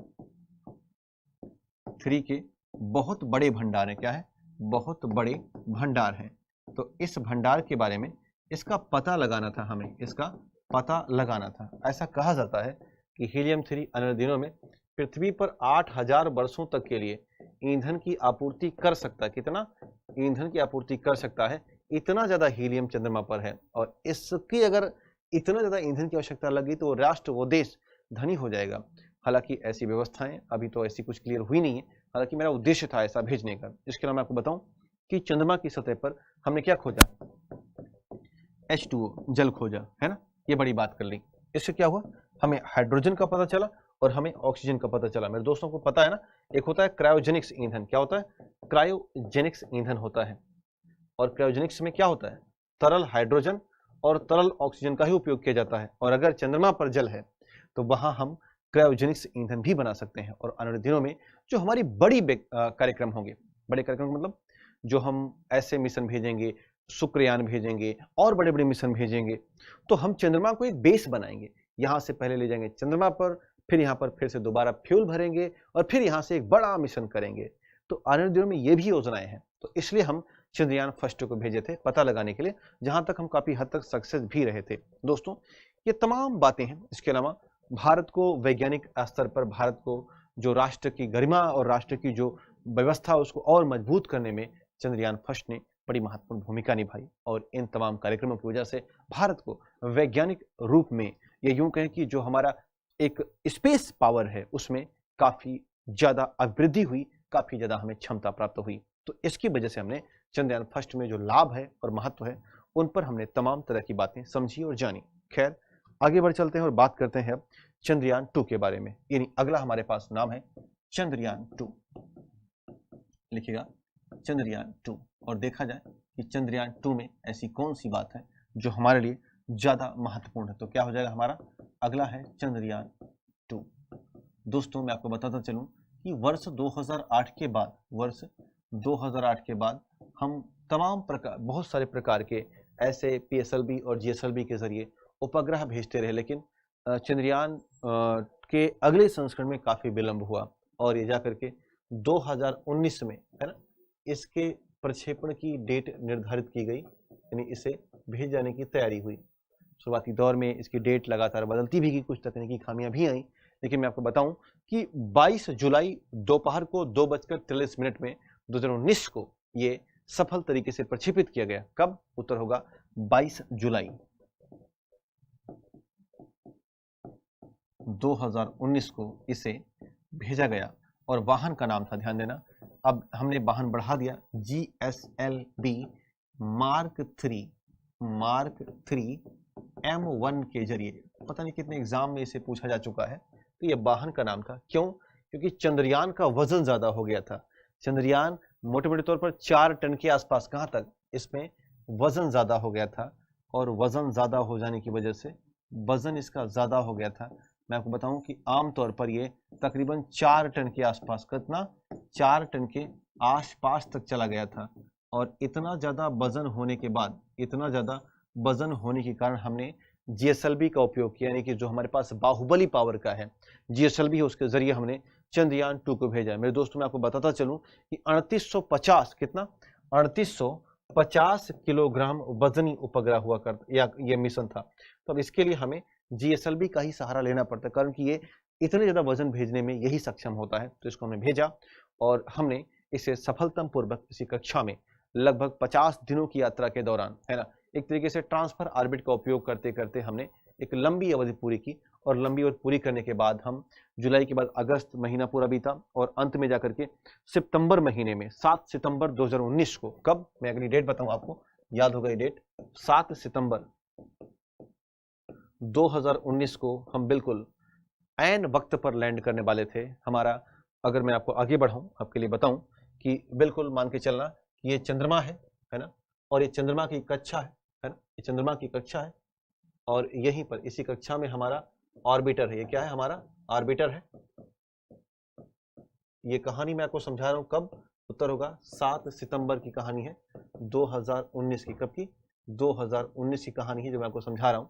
3 के बहुत बड़े भंडार है, क्या है, बहुत बड़े भंडार हैं। तो इस भंडार के बारे में इसका पता लगाना था, हमें इसका पता लगाना था। ऐसा कहा जाता है कि हीलियम 3 आने वाले दिनों में पृथ्वी पर 8000 वर्षों तक के लिए ईंधन की आपूर्ति कर सकता है। कितना ईंधन की आपूर्ति कर सकता है, इतना ज्यादा हीलियम चंद्रमा पर है। और इसकी अगर इतना ज्यादा ईंधन की आवश्यकता लगी तो राष्ट्र, वो देश धनी हो जाएगा। हालांकि ऐसी व्यवस्थाएं अभी तो ऐसी कुछ क्लियर हुई नहीं है, हालांकि मेरा उद्देश्य था ऐसा भेजने का। इसके अलावा मैं आपको बताऊं कि चंद्रमा की सतह पर हमने क्या खोजा, H2O जल खोजा, है ना, ये बड़ी बात कर ली। इससे क्या हुआ, हमें हाइड्रोजन का पता चला और हमें ऑक्सीजन का पता चला। मेरे दोस्तों को पता है ना, एक होता है क्रायोजेनिक्स ईंधन, क्या होता है, क्रायोजेनिक्स ईंधन होता है। और क्रायोजेनिक्स में क्या होता है, तरल हाइड्रोजन और तरल ऑक्सीजन का ही उपयोग किया जाता है। और अगर चंद्रमा पर जल है तो वहां हम क्रायोजेनिक्स ईंधन भी बना सकते हैं। और आने वाले दिनों में जो हमारी बड़ी कार्यक्रम होंगे, बड़े कार्यक्रम मतलब जो हम ऐसे मिशन भेजेंगे, शुक्रयान भेजेंगे और बड़े बड़े मिशन भेजेंगे, तो हम चंद्रमा को एक बेस बनाएंगे। यहाँ से पहले ले जाएंगे चंद्रमा पर, फिर यहाँ पर फिर से दोबारा फ्यूल भरेंगे और फिर यहाँ से एक बड़ा मिशन करेंगे। तो आने वाले दिनों में ये भी योजनाएं हैं। तो इसलिए हम चंद्रयान फर्स्ट को भेजे थे पता लगाने के लिए, जहां तक हम काफी हद तक सक्सेस भी रहे थे। दोस्तों, ये तमाम बातें हैं। इसके अलावा भारत को वैज्ञानिक स्तर पर, भारत को जो राष्ट्र की गरिमा और राष्ट्र की जो व्यवस्था उसको और मजबूत करने में चंद्रयान फर्स्ट ने बड़ी महत्वपूर्ण भूमिका निभाई। और इन तमाम कार्यक्रमों की वजह से भारत को वैज्ञानिक रूप में, ये यूं कहें कि जो हमारा एक स्पेस पावर है उसमें काफी ज्यादा अभिवृद्धि हुई, काफी ज्यादा हमें क्षमता प्राप्त हुई। तो इसकी वजह से हमने चंद्रयान फर्स्ट में जो लाभ है और महत्व है, उन पर हमने तमाम तरह की बातें समझी और जानी। खैर, आगे बढ़ चलते हैं और बात करते हैं अब चंद्रयान 2 के बारे में। यानी अगला हमारे पास नाम है चंद्रयान 2, लिखिएगा चंद्रयान 2। और देखा जाए कि चंद्रयान 2 में ऐसी कौन सी बात है जो हमारे लिए ज्यादा महत्वपूर्ण है। तो क्या हो जाएगा हमारा अगला है चंद्रयान 2। दोस्तों, मैं आपको बताता चलूं कि वर्ष 2008 के बाद, वर्ष 2008 के बाद हम तमाम प्रकार, बहुत सारे प्रकार के ऐसे PSLV और GSLV के जरिए उपग्रह भेजते रहे। लेकिन चंद्रयान के अगले संस्करण में काफी विलंब हुआ और ये जाकर के 2019 में, है ना, इसके प्रक्षेपण की डेट निर्धारित की गई, यानी इसे भेज जाने की तैयारी हुई। शुरुआती दौर में इसकी डेट लगातार बदलती भी गई, कुछ तकनीकी खामियां भी आई। लेकिन मैं आपको बताऊं कि 22 जुलाई दोपहर को 2:43 में 2019 को ये सफल तरीके से प्रक्षेपित किया गया। कब? उत्तर होगा 22 जुलाई 2019 को इसे भेजा गया। और वाहन का नाम था, ध्यान देना, अब हमने वाहन बढ़ा दिया, GSLV मार्क 3 M1 के जरिए। पता नहीं कितने एग्जाम में इसे पूछा जा चुका है। तो ये वाहन का नाम था। क्यों? क्योंकि चंद्रयान का वजन ज्यादा हो गया था। चंद्रयान मोटे मोटे तौर पर 4 टन के आसपास, कहां तक, इसमें वजन ज्यादा हो गया था। और वजन ज्यादा हो जाने की वजह से, वजन इसका ज्यादा हो गया था। मैं आपको बताऊं कि आमतौर पर ये तकरीबन 4 टन के आसपास, कितना, 4 टन के आसपास तक चला गया था। और इतना ज्यादा वजन होने के बाद, इतना ज्यादा वजन होने के कारण हमने GSLV का उपयोग किया, यानी कि जो हमारे पास बाहुबली पावर का है GSLV है, उसके जरिए हमने चंद्रयान 2 को भेजा। मेरे दोस्तों, मैं आपको बताता चलूं कि 3850, कितना, 50 किलोग्राम वजनी उपग्रह हुआ करता या ये मिशन था। तो अब इसके लिए हमें जीएसएलवी का ही सहारा लेना पड़ता है, कारण कि ये इतने ज्यादा वजन भेजने में यही सक्षम होता है। तो इसको हमने भेजा और हमने इसे सफलतापूर्वक इसी कक्षा में लगभग 50 दिनों की यात्रा के दौरान, है ना, एक तरीके से ट्रांसफर ऑर्बिट का उपयोग करते करते हमने एक लंबी अवधि पूरी की। और लंबी अवधि पूरी करने के बाद हम जुलाई के बाद अगस्त महीना पूरा बीता और अंत में जाकर के सितंबर महीने में 7 सितंबर 2019 को, कब, मैं अगली डेट बताऊं आपको, याद होगा ये डेट, 7 सितंबर 2019 को हम बिल्कुल ऐन वक्त पर लैंड करने वाले थे। हमारा, अगर मैं आपको आगे बढ़ाऊं, आपके लिए बताऊं कि बिल्कुल मान के चलना कि ये चंद्रमा है ना, और ये चंद्रमा की कक्षा है ना, ये चंद्रमा की कक्षा है और यहीं पर इसी कक्षा में हमारा ऑर्बिटर है। ये क्या है, हमारा ऑर्बिटर है। ये कहानी मैं आपको समझा रहा हूं, कब, उत्तर होगा 7 सितंबर की कहानी है 2019 की। कब की, 2019 की कहानी है जो मैं आपको समझा रहा हूं।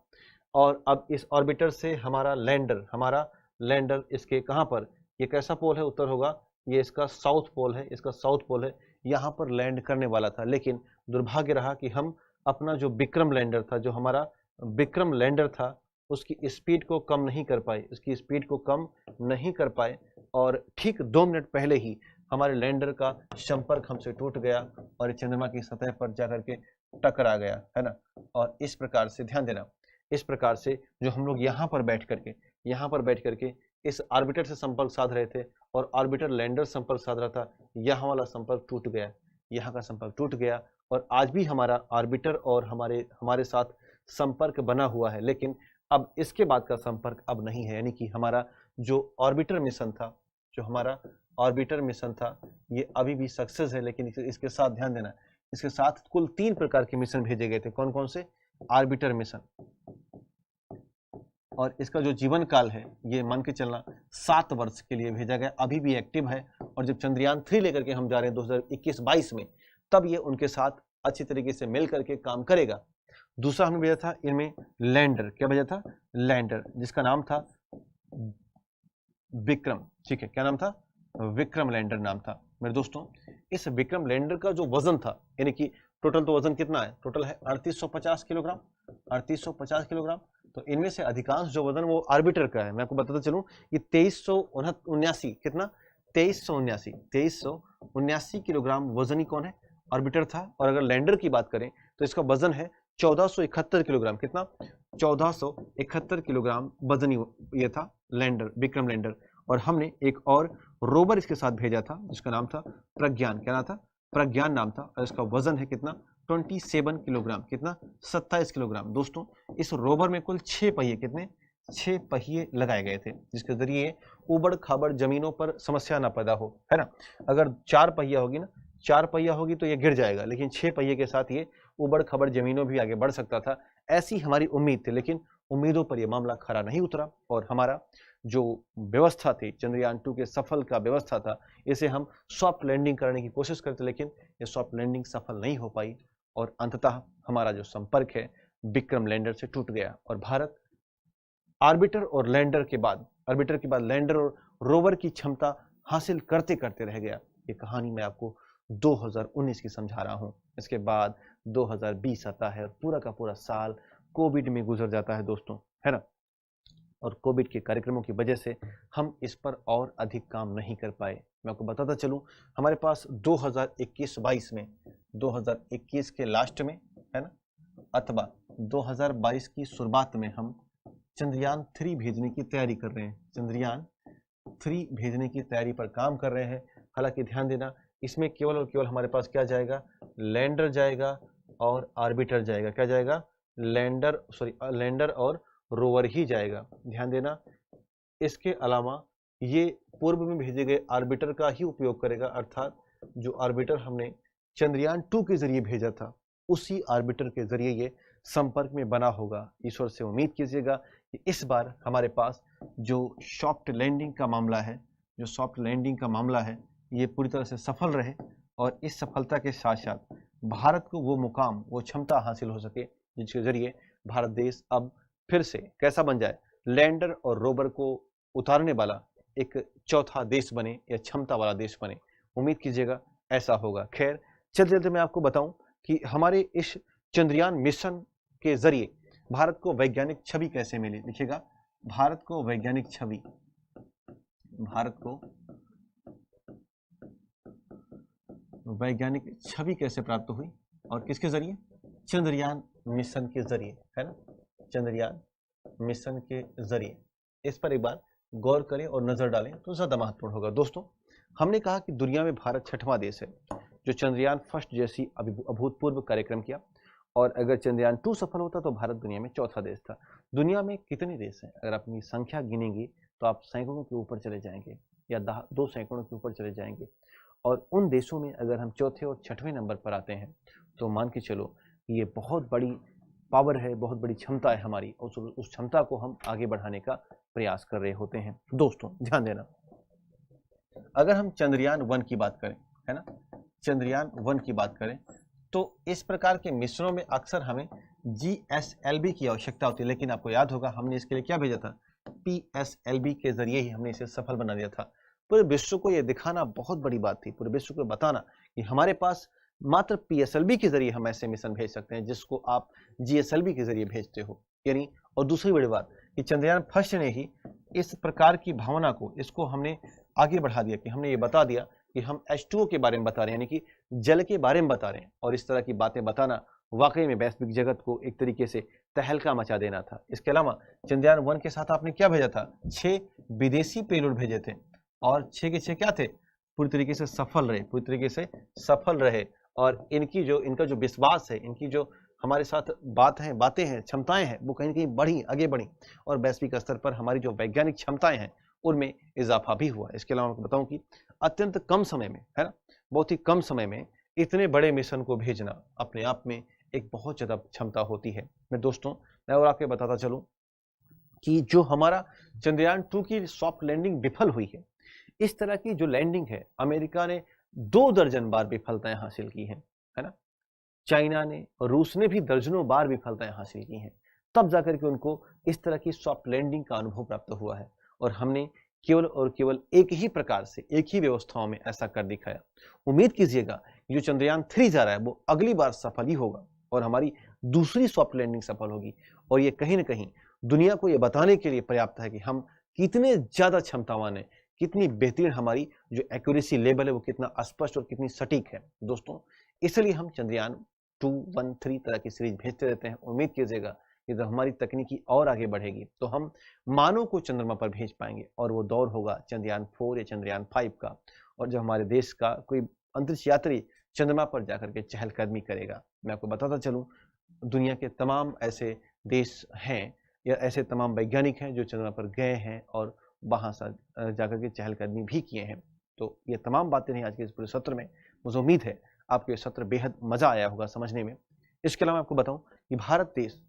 और अब इस ऑर्बिटर से हमारा लैंडर इसके कहां पर, ये कैसा पोल है, उत्तर होगा ये इसका साउथ पोल है, इसका साउथ पोल है, यहां पर लैंड करने वाला था। लेकिन दुर्भाग्य रहा कि हम अपना जो विक्रम लैंडर था, जो हमारा विक्रम लैंडर था, उसकी स्पीड को कम नहीं कर पाए, उसकी स्पीड को कम नहीं कर पाए और ठीक 2 मिनट पहले ही हमारे लैंडर का संपर्क हमसे टूट गया और चंद्रमा की सतह पर जाकर के टकरा गया, है ना। और इस प्रकार से ध्यान देना, इस प्रकार से जो हम लोग यहाँ पर बैठ करके इस ऑर्बिटर से संपर्क साध रहे थे और ऑर्बिटर लैंडर संपर्क साध रहा था, यहाँ वाला संपर्क टूट गया, यहाँ का संपर्क टूट गया और आज भी हमारा ऑर्बिटर और हमारे साथ संपर्क बना हुआ है। लेकिन अब इसके बाद का संपर्क अब नहीं है, यानी कि हमारा जो ऑर्बिटर मिशन था, जो हमारा ऑर्बिटर मिशन था, ये अभी भी सक्सेस है। लेकिन इसके साथ ध्यान देना, इसके साथ कुल 3 प्रकार के मिशन भेजे गए थे। कौन कौन से, ऑर्बिटर मिशन, और इसका जो जीवन काल है ये मान के चलना 7 वर्ष के लिए भेजा गया, अभी भी एक्टिव है। और जब चंद्रयान 3 लेकर के हम जा रहे हैं 2021-22 में, तब ये उनके साथ अच्छी तरीके से मिल करके काम करेगा। दूसरा हमने भेजा था इनमें लैंडर, क्या भेजा था, लैंडर, जिसका नाम था विक्रम, ठीक है, क्या नाम था, विक्रम लैंडर नाम था। मेरे दोस्तों, इस विक्रम लैंडर का जो वजन था, यानी कि टोटल तो वजन कितना है, टोटल है 3850 किलोग्राम, 3850 किलोग्राम। तो इनमें से अधिकांश जो वजन वो ऑर्बिटर का है। मैं आपको बताता चलूं, ये 2379, कितना, 2379 किलोग्राम वजनी कौन है, ऑर्बिटर था। और अगर लैंडर की बात करें तो इसका वजन है 1471 किलोग्राम, कितना, 1471 किलोग्राम वजनी ये था लैंडर, विक्रम लैंडर। और हमने एक और रोवर इसके साथ भेजा था जिसका नाम था प्रज्ञान, क्या नाम था, प्रज्ञान नाम था। और इसका वजन है कितना, 27 किलोग्राम, कितना, 27 किलोग्राम। दोस्तों, इस रोवर में कुल 6 पहिए, कितने, 6 पहिए लगाए गए थे, जिसके जरिए उबड़ खाबड़ जमीनों पर समस्या ना पैदा हो, है ना। अगर 4 पहिया होगी ना, 4 पहिया होगी तो ये गिर जाएगा, लेकिन 6 पहिए के साथ ये उबड़ खबड़ जमीनों भी आगे बढ़ सकता था, ऐसी हमारी उम्मीद थी। लेकिन उम्मीदों पर यह मामला खरा नहीं उतरा और हमारा जो व्यवस्था थी, चंद्रयान 2 के सफल का व्यवस्था था, इसे हम सॉफ्ट लैंडिंग करने की कोशिश करते, लेकिन ये सॉफ्ट लैंडिंग सफल नहीं हो पाई और अंततः हमारा जो संपर्क है विक्रम लैंडर से टूट गया और भारत ऑर्बिटर और लैंडर के बाद, ऑर्बिटर के बाद लैंडर और रोवर की क्षमता हासिल करते करते रह गया। ये कहानी मैं आपको 2019 की समझा रहा हूं। इसके बाद 2020 आता है और पूरा का पूरा साल कोविड में गुजर जाता है दोस्तों, है ना। और कोविड के कार्यक्रमों की वजह से हम इस पर और अधिक काम नहीं कर पाए। मैं आपको बताता चलूं, हमारे पास 2021-22 में, 2021 के लास्ट में, है ना, अथवा 2022 की शुरुआत में हम चंद्रयान 3 भेजने की तैयारी कर रहे हैं, चंद्रयान 3 भेजने की तैयारी पर काम कर रहे हैं। हालांकि ध्यान देना, इसमें केवल और केवल हमारे पास क्या जाएगा, लैंडर जाएगा और ऑर्बिटर जाएगा। क्या जाएगा, लैंडर और रोवर ही जाएगा, ध्यान देना। इसके अलावा ये पूर्व में भेजे गए ऑर्बिटर का ही उपयोग करेगा, अर्थात जो ऑर्बिटर हमने चंद्रयान 2 के जरिए भेजा था, उसी ऑर्बिटर के जरिए ये संपर्क में बना होगा। ईश्वर से उम्मीद कीजिएगा कि इस बार हमारे पास जो सॉफ्ट लैंडिंग का मामला है, जो सॉफ्ट लैंडिंग का मामला है, ये पूरी तरह से सफल रहे और इस सफलता के साथ साथ भारत को वो मुकाम, वो क्षमता हासिल हो सके जिसके जरिए भारत देश अब फिर से कैसा बन जाए, लैंडर और रोवर को उतारने वाला एक चौथा देश बने या क्षमता वाला देश बने। उम्मीद कीजिएगा ऐसा होगा। खैर, चलते चलते मैं आपको बताऊं कि हमारे इस चंद्रयान मिशन के जरिए भारत को वैज्ञानिक छवि कैसे मिली। लिखिएगा, भारत को वैज्ञानिक छवि, भारत को वैज्ञानिक छवि कैसे प्राप्त हुई और किसके जरिए? चंद्रयान मिशन के जरिए, है ना, चंद्रयान मिशन के जरिए। इस पर एक बार गौर करें और नजर डालें तो ज्यादा महत्वपूर्ण होगा। दोस्तों, हमने कहा कि दुनिया में भारत 6वां देश है जो चंद्रयान फर्स्ट जैसी अभूतपूर्व कार्यक्रम किया, और अगर चंद्रयान 2 सफल होता तो भारत दुनिया में 4था देश था। दुनिया में कितने देश हैं? अगर अपनी संख्या गिनेंगे तो आप सैकड़ों के ऊपर चले जाएंगे या 2 सैकड़ों के ऊपर चले जाएंगे, और उन देशों में अगर हम 4थे और 6वें नंबर पर आते हैं तो मान के चलो कि ये बहुत बड़ी पावर है, बहुत बड़ी क्षमता है हमारी, उस क्षमता को हम आगे बढ़ाने का प्रयास कर रहे होते हैं। दोस्तों ध्यान देना, अगर हम चंद्रयान 1 की बात करें, है ना, चंद्रयान 1 की बात करें तो इस प्रकार के मिशनों में अक्सर हमें GSLV की आवश्यकता होती है, लेकिन आपको याद होगा हमने इसके लिए क्या भेजा था? PSLV के जरिए ही हमने इसे सफल बना दिया था। पूरे विश्व को यह दिखाना बहुत बड़ी बात थी, पूरे विश्व को बताना कि हमारे पास मात्र PSLV के जरिए हम ऐसे मिशन भेज सकते हैं जिसको आप GSLV के जरिए भेजते हो। यानी, और दूसरी बड़ी बात कि चंद्रयान फर्स्ट ने ही इस प्रकार की भावना को, इसको हमने आगे बढ़ा दिया कि हमने ये बता दिया कि हम H2O के बारे में बता रहे हैं, यानी कि जल के बारे में बता रहे हैं, और इस तरह की बातें बताना वाकई में वैश्विक जगत को एक तरीके से तहलका मचा देना था। इसके अलावा चंद्रयान 1 के साथ आपने क्या भेजा था? 6 विदेशी पेलोड भेजे थे, और 6 के 6 क्या थे? पूरी तरीके से सफल रहे, पूरी तरीके से सफल रहे, और इनका जो विश्वास है, इनकी जो हमारे साथ बातें हैं, क्षमताएं हैं, वो कहीं ना कहीं बढ़ी, आगे बढ़ी, और वैश्विक स्तर पर हमारी जो वैज्ञानिक क्षमताएं हैं उनमें इजाफा भी हुआ। इसके अलावा मैं बताऊं कि अत्यंत कम समय में, है ना, बहुत ही कम समय में इतने बड़े मिशन को भेजना अपने आप में एक बहुत ज्यादा क्षमता होती है। मैं और आपको बताता चलूं कि जो हमारा चंद्रयान 2 की सॉफ्ट लैंडिंग विफल हुई है, इस तरह की जो लैंडिंग है अमेरिका ने 2 दर्जन बार विफलताएं हासिल की हैं, है ना, चाइना ने और रूस ने भी दर्जनों बार विफलताएं हासिल की हैं, तब जाकर के उनको इस तरह की सॉफ्ट लैंडिंग का अनुभव प्राप्त हुआ है, और हमने केवल और केवल एक ही प्रकार से, एक ही व्यवस्थाओं में ऐसा कर दिखाया। उम्मीद कीजिएगा जो चंद्रयान 3 जा रहा है वो अगली बार सफल ही होगा, और हमारी दूसरी सॉफ्ट लैंडिंग सफल होगी, और ये कहीं ना कहीं दुनिया को ये बताने के लिए पर्याप्त है कि हम कितने ज्यादा क्षमतावान हैं, कितनी बेहतरीन हमारी जो एक्यूरेसी लेवल है वो कितना स्पष्ट और कितनी सटीक है। दोस्तों, इसलिए हम चंद्रयान 2, 1, 3 तरह की सीरीज भेजते रहते हैं। उम्मीद कीजिएगा कि जब हमारी तकनीकी और आगे बढ़ेगी तो हम मानव को चंद्रमा पर भेज पाएंगे, और वो दौर होगा चंद्रयान 4 या चंद्रयान 5 का, और जब हमारे देश का कोई अंतरिक्ष यात्री चंद्रमा पर जाकर के चहलकदमी करेगा। मैं आपको बताता चलूं, दुनिया के तमाम ऐसे देश हैं या ऐसे तमाम वैज्ञानिक हैं जो चंद्रमा पर गए हैं और वहां जाकर के चहलकदमी भी किए हैं। तो ये तमाम बातें नहीं आज के इस पूरे सत्र में। मुझे उम्मीद है आपको ये सत्र बेहद मजा आया होगा समझने में। इसके अलावा आपको बताऊं कि भारत देश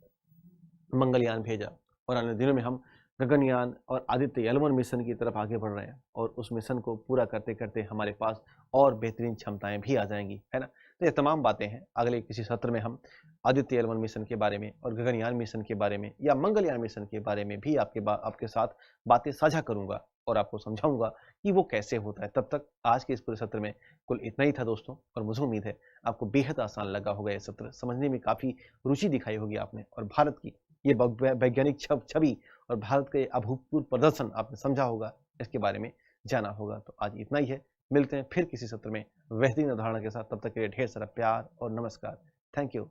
मंगलयान भेजा, और आने दिनों में हम गगनयान और आदित्य L1 मिशन की तरफ आगे बढ़ रहे हैं, और उस मिशन को पूरा करते करते हमारे पास और बेहतरीन क्षमताएं भी आ जाएंगी, है ना। तो ये तमाम बातें हैं, अगले किसी सत्र में हम आदित्य L1 मिशन के बारे में और गगनयान मिशन के बारे में या मंगलयान मिशन के बारे में भी आपके साथ बातें साझा करूंगा और आपको समझाऊंगा कि वो कैसे होता है। तब तक आज के इस पूरे सत्र में कुल इतना ही था दोस्तों, और मुझे उम्मीद है आपको बेहद आसान लगा होगा। ये सत्र समझने में काफी रुचि दिखाई होगी आपने, और भारत की ये वैज्ञानिक छवि और भारत का ये अभूतपूर्व प्रदर्शन आपने समझा होगा, इसके बारे में जाना होगा। तो आज इतना ही है, मिलते हैं फिर किसी सत्र में बेहतरीन उदाहरण के साथ। तब तक के लिए ढेर सारा प्यार और नमस्कार। Thank you.